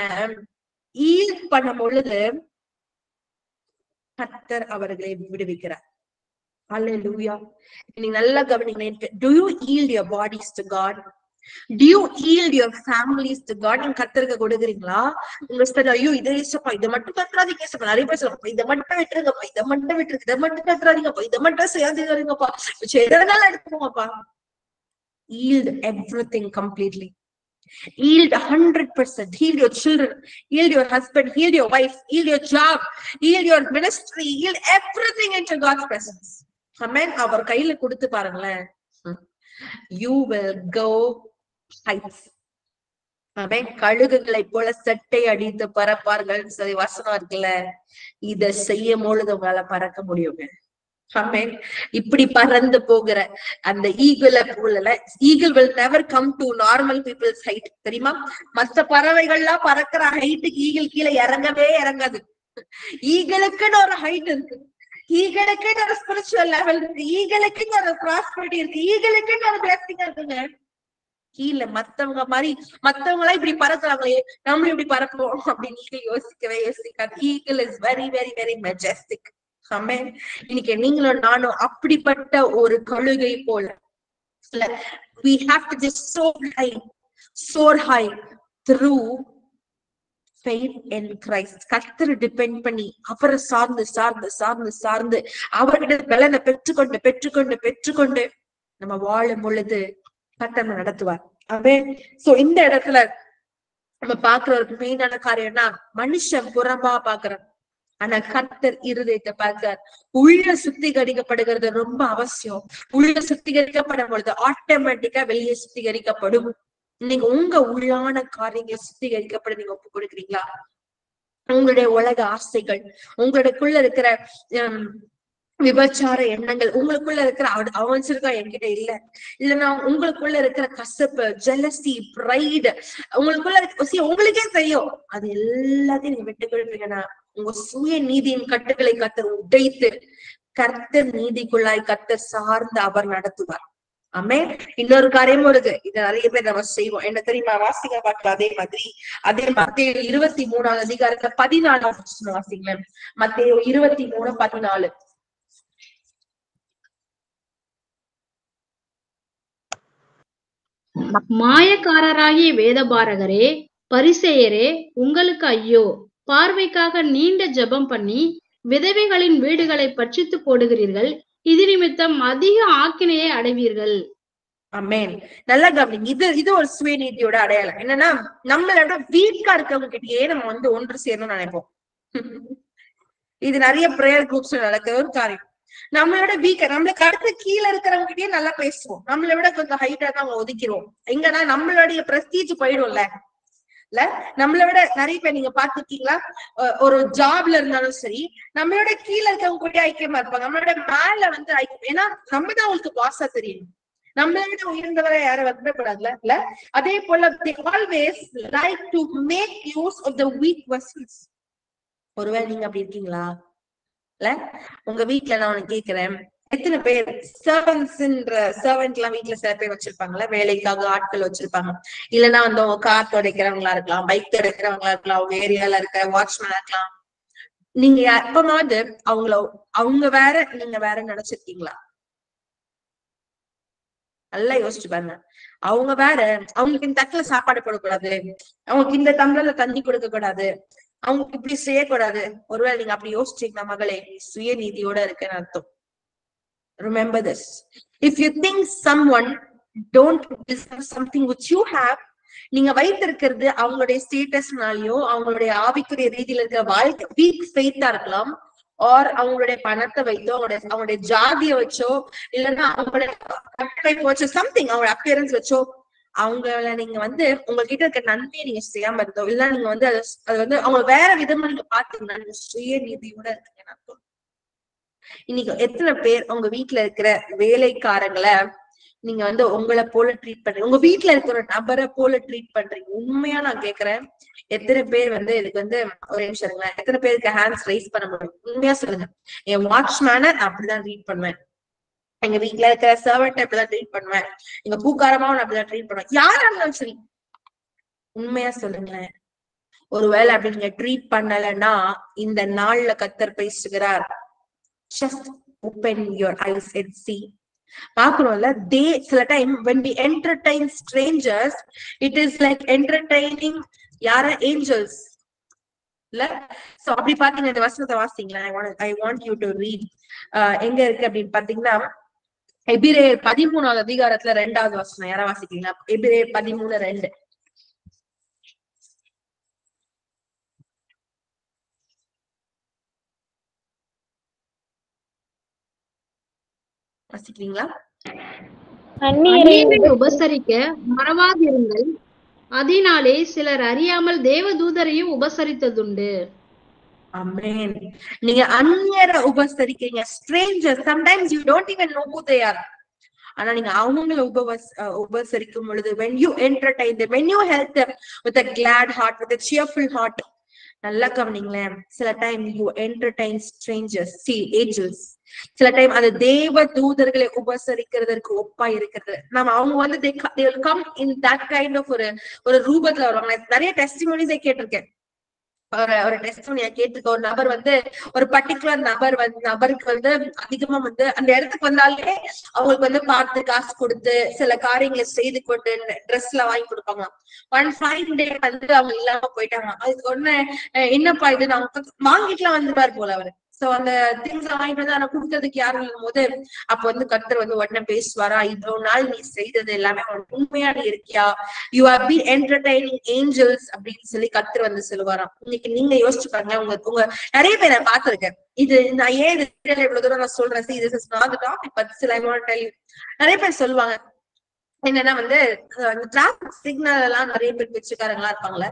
ஈல்ட் பண்ணும் பொழுது கர்த்தர் அவர்களை விடுவிக்கிறார். Hallelujah. நீங்க நல்லா கவனிங்க. Do you yield your bodies to God? Do you yield your families to God? நீங்க கர்த்தருக்கு கொடுக்குறீங்களா? உங்க ஸ்தர் ஐயோ இதை ஏசப்பா, இதை மட்டும் கத்துறாதீங்க ஏசப்பா, நிறைய பேர் சொல்லுங்க, இதை மட்டும் விட்டுருங்கப்பா, இதை மட்டும் விட்டுருக்கு, இதை மட்டும் கத்துறாதீங்கப்பா, இதை மட்டும் செய்யாதீங்கப்பா, எதனால எடுத்துக்கோங்கப்பா. Yield everything completely. Yield 100%. Yield your children, yield your husband, yield your wife, yield your job, yield your ministry, yield everything into God's presence. Amen. அவர் கையில கொடுத்து பாருங்களேன். You will go heights. Amen. கழுகுகளை போல செட்டை அடித்து பறப்பார்கள் சரி வசனம் இருக்குல்ல, இத செய்யும் பொழுது உங்களால பறக்க முடியுங்க. Amen. இப்படி பறந்து போகிற அந்த ஈகிளை போல, eagle will never come to normal people's height. தெரியுமா? மற்ற பறவைகள்லாம் பறக்கிற ஹைட்டுக்கு ஈகிள் கீழே இறங்கவே இறங்காது. ஈகிளுக்குன்னு ஒரு ஹைட் இருக்கு, ஈகிளுக்குன்னு ஒரு ஸ்பிரிச்சுவல் லெவல் இருக்கு, ஈகிளுக்குன்னு ஒரு ப்ராஸ்பரிட்டி இருக்கு, ஈகிளுக்குன்னு ஒரு பிளெஸிங் இருக்குங்க. கீழே மத்தவங்க மாதிரி மத்தவங்களா இப்படி பறக்குறாங்களே நம்மளும் இப்படி பறப்போம் அப்படின்னு ஈகிள் யோசிக்காது. Eagle is very very very majestic. Amen. இன்னைக்கு நீங்களும் நானும் அப்படிப்பட்ட ஒரு கழுகை போல. We have to just soar high through faith in Christ. கர்த்தரை டிபெண்ட் பண்ணி அவரை சார்ந்து சார்ந்து சார்ந்து சார்ந்து அவர்கிட்ட பலனை பெற்றுக்கொண்டு நம்ம வாழும் பொழுது கர்த்தர் நடத்துவார். ஆமென். சோ இந்த இடத்துல நம்ம பாக்குற ஒரு மெயினான காரியம்னா, மனுஷன் புறம்பா பாக்குறான், ஆனா கர்த்தர் இருதயத்தை பார்க்கிறார். உள்ள சுத்திகரிக்கப்படுகிறது ரொம்ப அவசியம். உள்ள சுத்திகரிக்கப்படும் பொழுது ஆட்டோமேட்டிக்கா வெளியே சுத்திகரிக்கப்படும். நீங்க உங்க உள்ளான காரியங்களை சுத்திகரிக்கப்பட நீங்க ஒப்பு கொடுக்குறீங்களா? உங்களுடைய உலக ஆசைகள், உங்களுக்குள்ள இருக்கிற விபச்சார எண்ணங்கள், உங்களுக்குள்ள இருக்கிற அவன் வச்சிருக்கா என்கிட்ட இல்லைன்னா உங்களுக்குள்ள இருக்கிற கசப்பு, ஜெலசி, பிரைடு, உங்களுக்குள்ள இருக்க உங்களுக்கே தெரியும். அது எல்லாத்தையும் நீங்க விட்டு கொடுப்பீங்கன்னா உங்க சுய நீதியின் கட்டுகளை கர்த்தர் உடைத்து கர்த்தர் நீதிக்குள்ளாய் கர்த்தர் சார்ந்து அவர் நடத்துவார். ஆமே. இன்னொரு காரியமும் இருக்கு. இது நிறைய பேர் நம்ம செய்வோம். என்ன தெரியுமா? வாசிங்க பார்க்கலாம். அதே மத்தேயு 23 அதிகாரத்துல 14 வாசிங்க. மத்தேயு 23:14. மாயக்காரராகிய வேதபாரகரே, பரிசேயரே, உங்களுக்கு ஐயோ! பார்வைக்காக நீண்ட ஜெபம் பண்ணி விதவைகளின் வீடுகளை பட்சித்து போடுகிறீர்கள். இது நிமித்தம் அதிக ஆக்கினையை அடைவீர்கள். ஆமென். நல்லா கவனிங்க. இது ஒரு சுயநீதியோட அடையாளம். என்னன்னா, நம்மளோட வீக்கா இருக்கவங்க கிட்டயே நம்ம ஒன்று சேரணும்னு நினைப்போம். இது நிறைய பிரேயர் குரூப்ஸ்ல நடக்கிற ஒரு காரியம். நம்மளோட நம்மளுக்கு அடுத்து கீழே இருக்கிறவங்க கிட்டயே நல்லா பேசுவோம். நம்மளை விட கொஞ்சம் ஹைட்டா தான் அவங்க ஒதுக்கிடுவோம். எங்கன்னா நம்மளுடைய பிரஸ்டீஜ் போயிடும்ல. நம்மளை விட நிறைய பேர் நீங்க பாத்துருக்கீங்களா? ஒரு ஜாப்ல இருந்தாலும் சரி, நம்மளோட கீழே இருக்கவங்க கூட ஐக்கியமா இருப்பாங்க. நம்மளோட மேல ஐக்கியம். ஏன்னா நம்ம தான் அவங்களுக்கு பாஸா தெரியும். நம்மளை விட உயர்ந்தவரை யாரும் வரக்கூடாதுல இல்ல. அதே போல they always like to make use of the weak vessels. ஒருவேளை நீங்க அப்படி இருக்கீங்களா? இல்ல உங்க வீட்டுல நான் உனக்கு கேக்குறேன், எத்தனை பேர் சர்வெண்ட் எல்லாம் வீட்டுல சில பேர் வச்சிருப்பாங்கல்ல, வேலைக்காக ஆட்கள் வச்சிருப்பாங்க. இல்லைன்னா அவங்க கார் துடைக்கிறவங்களா இருக்கலாம், பைக் துடைக்கிறவங்களா இருக்கலாம், அவங்க ஏரியால இருக்கிற வாட்ச்மேனா இருக்கலாம். நீங்க எப்பமாவது அவங்க வேற நீங்க வேற நினைச்சிருக்கீங்களா? நல்லா யோசிச்சு பாருங்க. அவங்க வேற, அவங்களுக்கு இந்த தட்டுல சாப்பாடு போடக்கூடாது, அவங்களுக்கு இந்த டம்ளர்ல தண்ணி கொடுக்க கூடாது, அவங்களுக்கு இப்படி செய்யக்கூடாது. ஒருவேளை நீங்க அப்படி யோசிச்சீங்கன்னா மகளே, சுயநீதியோட இருக்குன்னு அர்த்தம். Remember this. If you think someone don't deserve something which you have, நீங்க வைத்திருக்கிறது அவங்களுடைய ஸ்டேட்டஸ்னாலயோ அவங்களுடைய ஆவிக்குரிய ரீதியில இருக்கிற வாழ்க்கை வீக் ஃபெய்த்தா இருக்கலாம், ஆர் அவங்களுடைய பணத்தை வைத்தோ அவங்களுடைய ஜாதியை வச்சோ, இல்லைன்னா அவங்களுடைய வச்சோ, சம்திங் அவங்களோட அப்பியரன்ஸ் வச்சோ அவங்கள நீங்க உங்ககிட்ட இருக்க நன்மையை நீங்க செய்யாம இருந்தோ, இல்ல நீங்க அது அவங்க வேற விதமா நீங்க பாத்தீங்கன்னா நீங்க சுயநீதியோட இருக்கீங்கன்னு அர்த்தம். இன்னைக்கு எத்தனை பேர் உங்க வீட்டுல இருக்கிற வேலைக்காரங்களை நீங்க உங்களை போல ட்ரீட் பண்றீங்க, உங்க வீட்டுல இருக்கிற ஒரு நபரை போல ட்ரீட் பண்றீங்க? உண்மையா நான் கேக்குறேன், எத்தனை பேர் இதுக்கு ஒரு நிமிஷம் இருங்களேன், எத்தனை பேருக்கு ஹேண்ட்ஸ் ரைஸ் பண்ண முடியும்? உண்மையா சொல்லுங்க. என் வாட்ச்மேனை நான் அப்படிதான் ட்ரீட் பண்ணுவேன், எங்க வீட்டுல இருக்கிற சர்வெண்ட் அப்படிதான் ட்ரீட் பண்ணுவேன், எங்க பூக்காரமாவும் நான் அப்படிதான் ட்ரீட் பண்ணுவேன். யாரா இருந்தாலும் சரி, உண்மையா சொல்லுங்களேன். ஒருவேளை அப்படி நீங்க ட்ரீட் பண்ணலன்னா இந்த நாள்ல கர்த்தர் பேசுகிறார். Just open your eyes and see. பாக்குறோம்ல, சில time when we entertain strangers, it is like entertaining angels. இல்ல? So அப்படி பாத்தீங்கன்னா இந்த வசனத்தை வாசிங்களா? I want you to read. எங்க இருக்கு அப்படின்னு பாத்தீங்கன்னா, எபிரேயர் 13 அதிகாரத்துல 2வது வசனம். யாரா வாசிக்கிறீங்களா? எபிரேயர் 13:2. வாசிக்கிறீங்களா? அந்நியரை உபசரிக்க மறவாதிருங்கள், அதனாலே சிலர் அறியாமல் தேவதூதரையும் உபசரித்ததுண்டு. Amen. நீங்க அந்நியரை உபசரிக்கிறீங்க. strangers, sometimes you don't even know who they are. ஆனா நீங்க அவங்களை உபசரிக்கும் பொழுது, when you entertain them, when you help them with a glad heart, with a cheerful heart, நல்லா கவனிங்களேன். சில time you entertain strangers, see angels. சில time அது தேவ தூதர்களை உபசரிக்கிறதுக்கு ஒப்பா இருக்கிறது. நம்ம அவங்க they will come in that kind of ஒரு ரூபத்துல வருவாங்க. நிறைய டெஸ்டிமோனிஸே கேட்டிருக்கேன். ஒரு டெஸ்டிமோனியா கேட்டிருக்க, ஒரு நபர் ஒரு பர்டிகுலர் நபருக்கு அதிகமா அந்த இடத்துக்கு வந்தாலே அவங்களுக்கு பார்த்து காசு கொடுத்து சில காரியங்களை செய்து கொண்டு ட்ரெஸ் எல்லாம் வாங்கி கொடுப்பாங்க. ஒன் ஃபைன் டே அவங்க இல்லாம போயிட்டாங்க. அதுக்கு ஒண்ணு என்னப்பா இது, நான் வாங்கிட்டுலாம் வந்துருப்பாரு போல அவரு. சோ அந்த திங்ஸ் வாங்கிட்டு வந்து ஆனா குடுக்கறதுக்கு யாரும் இல்லைன்னும் போது அப்ப வந்து கர்த்தர் வந்து உடனே பேசுவாரா, இவ்வளவு நாள் நீ செய்தது எல்லாமே உண்மையா நீ இருக்கியா, you have been entertaining angels அப்படின்னு சொல்லி கர்த்தர் வந்து சொல்லுவாராம். இன்னைக்கு நீங்க யோசிச்சு பாருங்க, உங்க நிறைய பேரை நான் பார்த்திருக்கேன். இது நான் ஏன் இவ்வளவு தூரம் நான் சொல்றேன், this is not the topic, but still I want to tell you. நிறைய பேர் சொல்லுவாங்க என்னன்னா வந்து டிராபிக் சிக்னல் எல்லாம் நிறைய பேர் பிச்சைக்காரங்களா இருப்பாங்களே,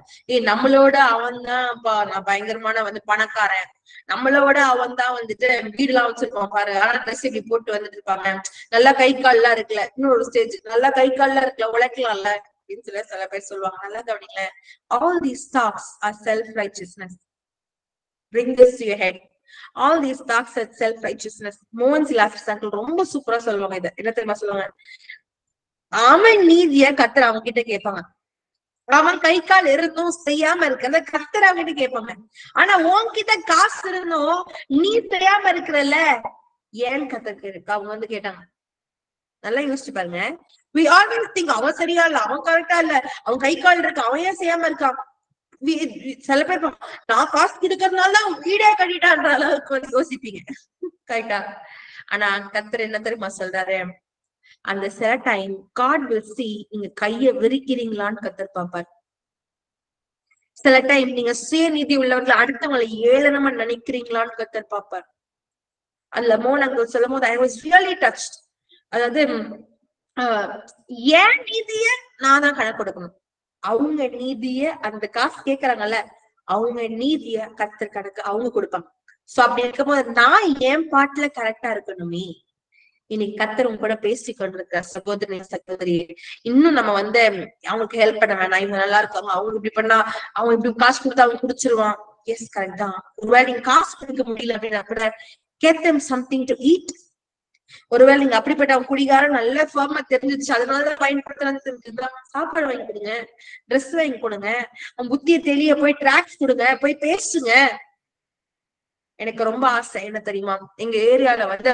நம்மளோட அவன் தான் நான் பயங்கரமான வந்து பணக்காரன், நம்மளோட அவன் தான் வந்துட்டு வீடு எல்லாம் வச்சிருப்பான் பாரு, ஆனா ட்ரெஸ் இப்படி போட்டு வந்துட்டு இருப்பாங்க, நல்லா கை கால் எல்லாம் இருக்குல்ல, இன்னொரு ஸ்டேஜ் நல்லா கை கால் எல்லாம் இருக்குல்ல, உழைக்கலாம்ல அப்படின்னு சொல்லி சில பேர் சொல்லுவாங்க. நல்லா கவனிங்கள, all these thoughts are self-righteousness. Bring this to your head. All these thoughts are self-righteousness. மோகன் சிலாசர் சாங்கிள் ரொம்ப சூப்பரா சொல்லுவாங்க. இதை என்ன தெரியுமா சொல்லுவாங்க, அவன் நீதிய கர்த்தர் அவங்க கிட்ட கேட்பாங்க, அவன் கை கால் இருந்தும் செய்யாம இருக்கிறத கர்த்தர் அவங்க கிட்ட கேட்பாங்க. ஆனா உன்கிட்ட காசு இருந்தும் நீ செய்யாம இருக்கிறல்ல, ஏன் கர்த்தருக்கு இருக்கு அவங்க வந்து கேட்டாங்க. நல்லா யோசிச்சு பாருங்க. we always think அவன் சரியா இல்ல, அவன் கரெக்டா இல்ல, அவன் கை கால் இருக்கு, அவன் ஏன் செய்யாம இருக்கான். சில பேர் நான் காசு கொடுக்கறதுனால அவன் வீடே கட்டிட்டான்ற அளவுக்கு வந்து யோசிப்பீங்க, கரெக்டா. ஆனா கர்த்தர் என்ன தெரியுமா சொல்றாரு, அந்த சில டைம் God will see நீங்க கைய விரிக்கிறீங்களான்னு கர்த்தர் பாப்பார். சில டைம் நீங்க சுயநீதி உள்ளவர்களை அடுத்தவங்களை ஏளனமா நினைக்கிறீங்களான்னு கர்த்தர் பாப்பார். அதுல மோனங்க சொல்லும் போது I was really touched. அதாவது ஏன் நீதிய நான் தான் கணக்கு கொடுக்கணும், அவங்க நீதிய அந்த காசு கேக்குறாங்கல்ல அவங்க நீதிய கர்த்தர் கணக்கு அவங்க கொடுப்பாங்க. சோ அப்படி இருக்கும்போது நான் என் பாட்டுல கரெக்டா இருக்கணுமே. இன்னைக்கு கர்த்தர் உங்க கூட பேசி கொண்டிருக்க சகோதரி சகோதரி, இன்னும் நம்ம வந்து அவங்களுக்கு ஹெல்ப் பண்ண வேணாம், இவங்க நல்லா இருக்காங்க, அவங்க இப்படி பண்ணா அவங்க இப்படி காசு கொடுத்தா அவங்க குடிச்சிருவான். எஸ் கரெக்ட் தான். ஒருவேளை நீங்க காசு கொடுக்க முடியல அப்படின்னா கூட get them something to eat. ஒருவேளை நீங்க அப்படிப்பட்ட அவங்க குடிகாரம் நல்ல ஃபார்மா தெரிஞ்சிச்சு அதனாலதான் பயன்படுத்துறது, சாப்பாடு வாங்கி கொடுங்க, ட்ரெஸ் வாங்கி கொடுங்க, அவங்க புத்திய தெளிய போய் டிராக்ஸ் கொடுங்க, போய் பேசுங்க. எனக்கு ரொம்ப ஆசை என்ன தெரியுமா, எங்க ஏரியால வந்து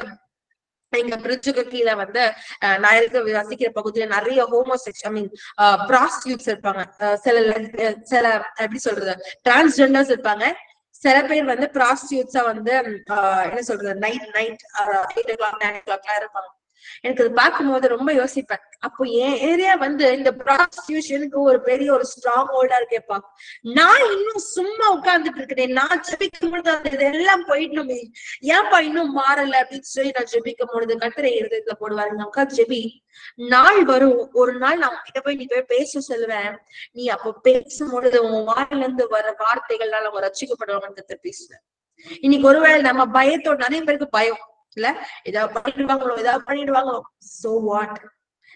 எங்க பிரிட்ஜுக்கு கீழே வந்து நான் இருக்க வசிக்கிற பகுதியில நிறைய ஹோமோசெக்ஸ் ப்ராஸ்டியூட்ஸ் இருப்பாங்க, சில எப்படி சொல்றது டிரான்ஸ்ஜெண்டர்ஸ் இருப்பாங்க, சில பேர் வந்து ப்ராஸ்டியூட்ஸா வந்து என்ன சொல்றது நைட் 8 o'clock 9 o'clock இருப்பாங்க. எனக்கு அது பார்க்கும்போது ரொம்ப யோசிப்பேன், அப்போ என் ஏரியா வந்து இந்த ப்ராஸ்டியூஷனுக்கு ஒரு பெரிய ஒரு ஸ்ட்ராங் ஹோல்டா இருக்கேப்பா, நான் இன்னும் சும்மா உட்கார்ந்துட்டு இருக்கிறேன், நான் ஜெபிக்கும் பொழுது இதெல்லாம் போயிடணுமே, ஏன்பா இன்னும் மாறல அப்படின்னு சொல்லி நான் ஜெபிக்கும் பொழுது கர்த்தரை இருதயத்துல போடுவாரு, நமக்கா ஜெபி, நாள் வரும் ஒரு நாள் நான் கிட்ட போய் நீ போய் பேச சொல்லுவேன், நீ அப்ப பேசும்பொழுது உன் வாயில இருந்து வர வார்த்தைகள்னால அவங்க ரட்சிக்கப்படுவாங்கன்னு கர்த்தர் பேசுவேன். இன்னைக்கு ஒருவேளை நம்ம பயத்தோட, நிறைய பேருக்கு பயம் இல்ல, ஏதாவது பண்ணிடுவாங்களோ, சோ வாட்,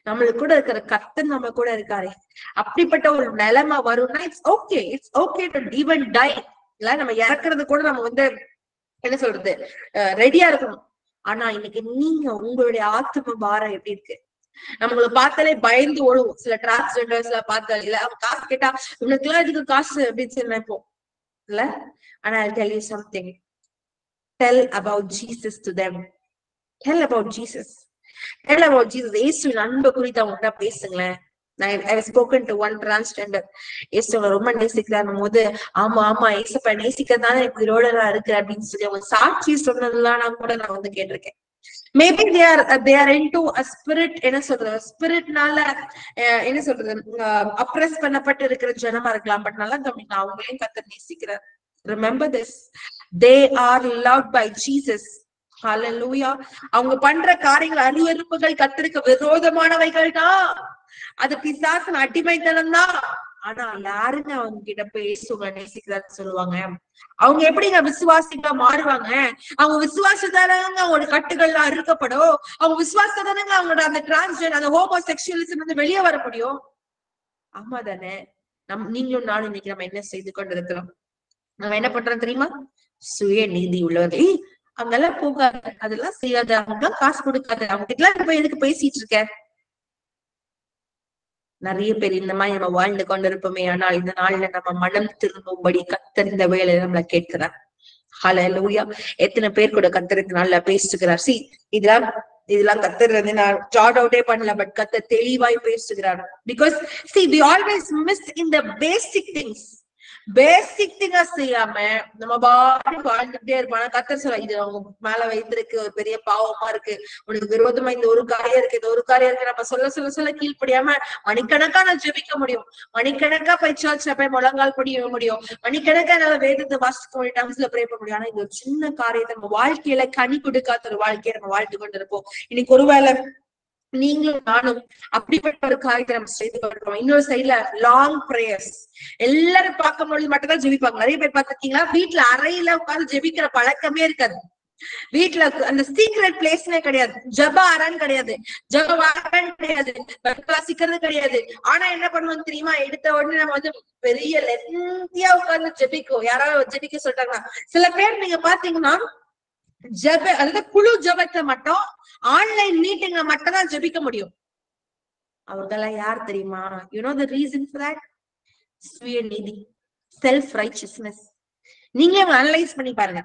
நம்மளுக்கு கூட இருக்கிற கர்த்தர் நம்ம கூட இருக்காரு. அப்படிப்பட்ட ஒரு நிலைமை வரும்னா it's okay to even die இல்ல, நம்ம இறக்குறது கூட நம்ம வந்து என்ன சொல்றது ரெடியா இருக்கணும். ஆனா இன்னைக்கு நீங்க உங்களுடைய ஆத்ம பாரம் எப்படி இருக்கு, நம்மள பார்த்தாலே பயந்து ஓடுவோம். சில டிரான்ஸ்ஜெண்டர்ஸ் எல்லாம் பார்த்தாலே இல்ல, அவங்க காசு கேட்டா இவனுக்கு எல்லாம் இதுக்கு காசு அப்படின்னு சொல்லி நினைப்போம் இல்ல. ஆனா I'll tell you something. Tell about Jesus to them. Tell about Jesus. Tell about Jesus. இயேசுவின் அன்பை குறித்து அவங்க பேசுங்களேன். I have spoken to one transgender. இயேசுவை ரொம்ப நேசிக்கிறாரும் போது ஆமா இயேசுப்பா நேசிக்கிறதானே இதோட நான் இருக்கிறேன் அப்படின்னு சொல்லி அவங்க சாட்சி சொன்னதெல்லாம் நான் கூட நான் வந்து கேட்டிருக்கேன். Maybe they are into a spirit, என்ன சொல்றது ஸ்பிரிட்னால என்ன சொல்றது அப்ரஸ் பண்ணப்பட்டு இருக்கிற ஜனமா இருக்கலாம். பட் நல்லா கவனிக்கலாம், அவங்களையும் கர்த்தர் நேசிக்கிறார். Remember this, they are loved by Jesus. Hallelujah. அவங்க பண்ற காரியங்கள் அருவருப்புகள் கர்த்தருக்கு விரோதமானவைகள் தான், அது பிசாசின் அடிமைத்தனம் தான். ஆனா யாருங்க அவங்க கிட்ட பேசுவாங்க நேசிக்கிறான்னு சொல்லுவாங்க, அவங்க எப்படிங்க விசுவாசிக்கா மாறுவாங்க, அவங்க விசுவாசத்தானங்க அவங்களோட கட்டுகள்லாம் அறுக்கப்படும், அவங்க விசுவாசத்தானங்க அவங்களோட அந்த டிரான்ஸ்ஜெண்டர் அந்த ஹோமோசெக்சுவலிசம் வந்து வெளியே வர முடியும். ஆமா தானே. நீங்களும் நானும் இன்னைக்கு நம்ம என்ன செய்து கொண்டிருக்கிறோம், நம்ம என்ன பண்றோம் தெரியுமா, சுய நீதி உள்ளவர்கள் அங்கெல்லாம் போகாது, அதெல்லாம் செய்யாத, அவங்க காசு கொடுக்காது, அவங்க கிட்ட போய் எதுக்கு பேசிட்டு இருக்க. நிறைய பேர் இந்த மாதிரி நம்ம வாழ்ந்து கொண்டிருப்போமே. ஆனால் இந்த நாள்ல நம்ம மனம் திரும்பும்படி கர்த்தர் இந்த வேலையில நம்மள கேட்கிறார். ஹல்லேலூயா. எத்தனை பேர் கூட கர்த்தருக்கு நல்லா பேசுகிறார். இதெல்லாம் கர்த்தர் வந்து நான் ஜாட் அவுட்டே பண்ணல, பட் கர்த்தர் தெளிவாய் பேசுகிறார். Because we always miss in the basic things. பேசிக் திங்கா செய்யாம நம்ம பாடி வாழ்ந்துட்டே இருப்பாங்க. கர்த்தர் சொல்ல, இது அவங்க மேல வைத்திருக்கு ஒரு பெரிய பாவமா இருக்கு, உனக்கு விரோதமா இந்த ஒரு காரியம் இருக்கு, இந்த ஒரு காரியம் இருக்கு. நம்ம சொல்ல கீழ்ப்படியாம மணிக்கணக்கா நான் ஜெபிக்க முடியும், மணிக்கணக்கா போய் சர்ச்ல போய் முழங்கால் படிய முடியும், மணிக்கணக்கா என்னால வேதத்தை வாசிக்க முடியும், டான்ஸ்ல ப்ரே பண்ண முடியும். ஆனா இந்த ஒரு சின்ன காரியத்தை நம்ம வாழ்க்கையில கனி கொடுக்காத ஒரு வாழ்க்கையை நம்ம வாழ்த்து கொண்டு இருப்போம். இன்னைக்கு ஒருவேளை நீங்களும் நானும் அப்படிப்பட்ட ஒரு காரியத்தை நம்ம செய்து கொண்டிருக்கோம். இன்னொரு சைட்ல லாங் பிரேயர்ஸ், எல்லாரும் பார்க்கும்போது மட்டும்தான் ஜெபிப்பாங்க. நிறைய பேர் பார்த்திருக்கீங்களா, வீட்டுல அறையில உட்கார்ந்து ஜெபிக்கிற பழக்கமே இருக்காது. வீட்டுல அந்த சீக்ரெட் பிளேஸ்னே கிடையாது, ஜப அறைன்னு கிடையாது, ஜப அறைன்னு கிடையாது, வாசிக்கிறது கிடையாது. ஆனா என்ன பண்ணுவோம் தெரியுமா, எடுத்த உடனே நம்ம வந்து பெரிய லென்த்தியா உட்கார்ந்து ஜெபிக்கும். யாராவது ஜெபிக்க சொல்றாங்கன்னா, சில பேர் நீங்க பாத்தீங்கன்னா அதாவது குழு ஜபத்தை மட்டும் ஆன்லைன் மீட்டிங்ல மட்டும் தான் ஜெபிக்க முடியும். அவங்கெல்லாம் யார் தெரியுமா? You know the reason for that? சுயநீதி, செல்ஃப் ரைச்சியஸ்னஸ். நீங்களே அவங்க அனலைஸ் பண்ணி பாருங்க,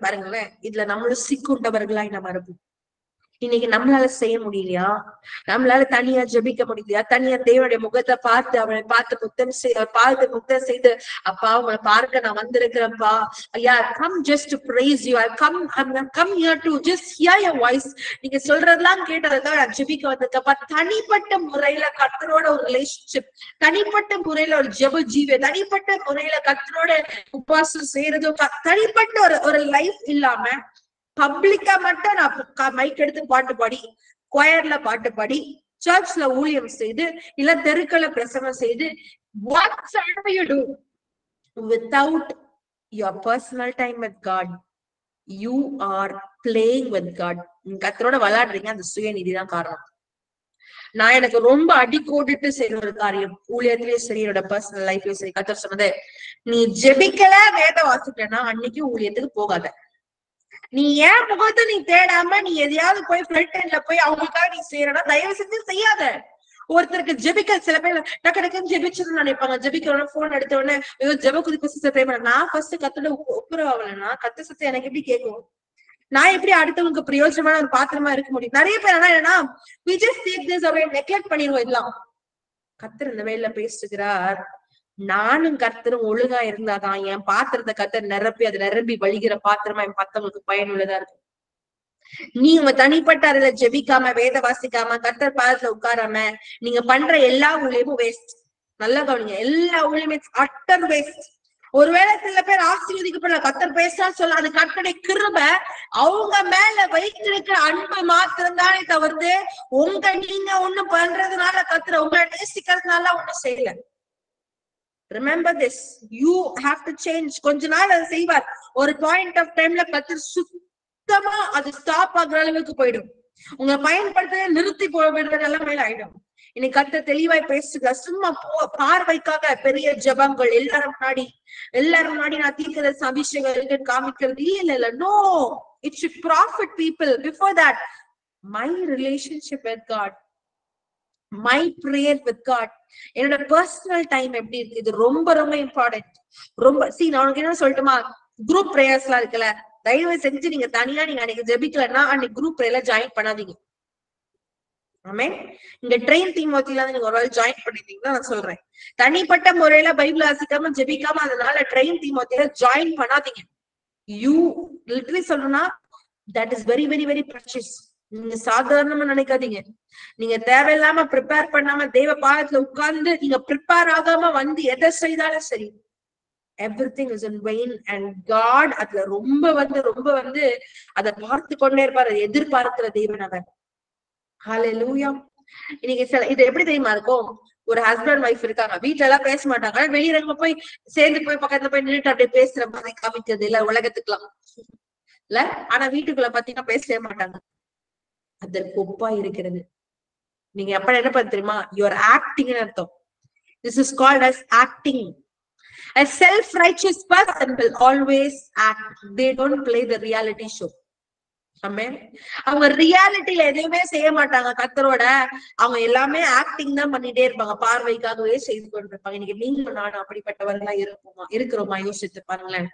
பாருங்களேன். இதுல நம்மளும் சிக்குண்டவர்களாய் நம்ம இருப்போம். இன்னைக்கு நம்மளால செய்ய முடியலையா? நம்மளால தனியா ஜெபிக்க முடியலையா? தனியா தேவனுடைய முகத்தை பார்த்து அவனை பார்த்து முத்தம் செய்து, அப்பா அவங்களை பார்க்க நான் வந்திருக்கிறேன்ப்பா, ஐயா come just to praise you, I come here to just hear your voice. நீங்க சொல்றதெல்லாம் கேட்டதான் நான் ஜெபிக்க வந்திருக்கப்பா. தனிப்பட்ட முறையில கர்த்தரோட ஒரு ரிலேஷன்ஷிப், தனிப்பட்ட முறையில ஒரு ஜெப ஜீவியம், தனிப்பட்ட முறையில கர்த்தரோட உபவாசம் செய்யறதும், தனிப்பட்ட ஒரு லைஃப் இல்லாம பப்ளிக்கா மட்டும் நான் மைக் எடுத்து பாட்டு பாடி, கொயர்ல பாட்டு பாடி, சர்ச்ல ஊழியம் செய்து, இல்ல தெருக்களை பிரசங்கம் செய்து, whatsoever you do without your personal time with God, you are playing with God. நீங்க கர்த்தரோட விளையாடுறீங்க. அந்த சுயநீதி தான் காரணம். நான் எனக்கு ரொம்ப அடிக்கோடிட்டு செய்யற ஒரு காரியம், ஊழியத்திலயும் சரி என்னோட பர்சனல் லைஃப்லயும் சரி, கர்த்தர் சொன்னது, நீ ஜெபிக்கல வேத வாசிக்கலன்னா அன்னைக்கு ஊழியத்துக்கு போகாத. நீ ஏன் முகத்தை நீ தேடாம நீ எதையாவது போய் ஃப்ரண்ட் எண்ட்ல போய் அவங்களுக்காக நீ செய்யறனா தயவு செஞ்சு செய்யாத. ஒருத்தருக்கு ஜெபிக்க சில பேர் டக்குன்னு ஜெபிச்சுன்னு நினைப்பாங்க. ஜெபிக்கிறோம் போன் எடுத்த உடனே ஐயோ ஜெப குறிப்பு ப்ரே பண்ண. நான் ஃபர்ஸ்ட் கத்தோட ஒப்புரவாகலன்னா கத்த சத்தம் எனக்கு எப்படி கேட்கும்? நான் எப்படி அடுத்தவங்களுக்கு பிரயோஜனமான ஒரு பாத்திரமா இருக்க முடியும்? நிறைய பேர் என்னன்னா we just take this away, neglect பண்ணிடுவோம். இதெல்லாம் கர்த்தர் இந்த வேலையில பேசுகிறார். நானும் கர்த்தரும் ஒழுங்கா இருந்தாதான் என் பாத்திரத்தை கர்த்தர் நிரப்பி அது நிரம்பி வழிகிற பாத்திரமா என் மத்தவங்களுக்கு பயனுள்ளதா இருக்கும். நீ உங்க தனிப்பட்ட அறையில ஜெபிக்காம வேத வாசிக்காம கர்த்தர் பாதத்துல உட்காராம நீங்க பண்ற எல்லா ஊழியமும் வேஸ்ட். நல்லா கவனிங்க, எல்லா ஊழியமே அட்டர் வேஸ்ட். ஒருவேளை சில பேர் ஆசீர்வதிக்கப்படல, கர்த்தர் பேசுறான்னு சொல்ல, அது கர்த்தருடைய கிருபை. அவங்க மேல வைத்திருக்கிற அன்பு மாத்திரம் தானே தவிர்த்து நீங்க ஒண்ணு பண்றதுனால கர்த்தர் உங்களை நேசிக்கிறதுனால ஒண்ணும் செய்யல. Remember this, you have to change. கொஞ்ச நாள் அதை செய்வார். ஒரு பாயிண்ட் ஆஃப் டைம்ல கர்த்தர் சுத்தமா அது ஸ்டாப் ஆகுற அளவுக்கு போயிடும். உங்களை பயன்படுத்த நிறுத்தி போயிடுற நிலைமையில ஆயிடும். இன்னைக்கு கர்த்தர் தெளிவாய் பேசுக. சும்மா பார்வைக்காக பெரிய ஜபங்கள் எல்லாரும் முன்னாடி நான் தீர்க்கதரிசி அபிஷேகம் இருக்குன்னு காமிக்கிறது இல்ல. No, it should profit people. Before that, my relationship with God, my prayer with God, என்னோட பர்சனல் டைம் எப்படி இருக்கு, இது ரொம்ப ரொம்ப இம்பார்ட்டன்ட். ரொம்ப நான் உனக்கு என்ன சொல்லட்டுமா, குரூப் பிரேயர்ஸ் எல்லாம் இருக்குல்ல, தயவு செஞ்சு நீங்க தனியா நீங்க அன்னைக்கு ஜெபிக்கலன்னா அன்னைக்கு குரூப் பிரேயர்ல ஜாயின் பண்ணாதீங்க. ஆமே, இங்க ட்ரெயின் தீமோத்தில நீங்க ஒரு நாள் ஜாயின் பண்ணிட்டீங்கன்னா நான் சொல்றேன், தனிப்பட்ட முறையில பைபிள் வாசிக்காம ஜெபிக்காம அதனால ட்ரெயின் தீமோத்தில ஜாயின் பண்ணாதீங்க. யூ லிட்டரலி சொல்லணும்னா that is very very very precious. நீங்க சாதாரணமா நினைக்காதீங்க. நீங்க தேவையில்லாம ப்ரிப்பேர் பண்ணாம தேவ பாதத்துல உட்கார்ந்து நீங்க ப்ரிப்பேர் ஆகாம வந்து எதை செய்தாலும் சரி, everything is in vain. And God அதுல ரொம்ப வந்து அதை பார்த்து கொண்டே இருப்பார். எதிர்பார்க்கிற தேவன் அவர். ஹல்லேலூயா. இன்னைக்கு இது எப்படி தெரியுமா இருக்கும், ஒரு ஹஸ்பண்ட் ஒய்ஃப் இருக்காங்க, வீட்டுல எல்லாம் பேச மாட்டாங்க, வெளியில போய் சேர்ந்து போய் பக்கத்துல போய் நின்றுட்டு அப்படியே பேசுற மாதிரி காமிக்கிறது இல்ல உலகத்துக்குலாம் இல்ல. ஆனா வீட்டுக்குள்ள பாத்தீங்கன்னா பேசவே மாட்டாங்க. அதற்கு ஒப்பா இருக்கிறது. நீங்க எப்ப என்ன பண்ண தெரியுமா, யூஆர் ஆக்டிங் அர்த்தம். This is called as acting. A self-righteous person will always act. They don't play the reality show. Amen. அவங்க ரியாலிட்டியில எதுவுமே செய்ய மாட்டாங்க கர்த்தரோட. அவங்க எல்லாமே ஆக்டிங் தான் பண்ணிட்டே இருப்பாங்க, பார்வைக்காகவே செய்து கொண்டிருப்பாங்க. இன்னைக்கு நீங்களும் நானும் அப்படிப்பட்டவர்களா இருக்கிறோமா யோசித்து பாருங்களேன்.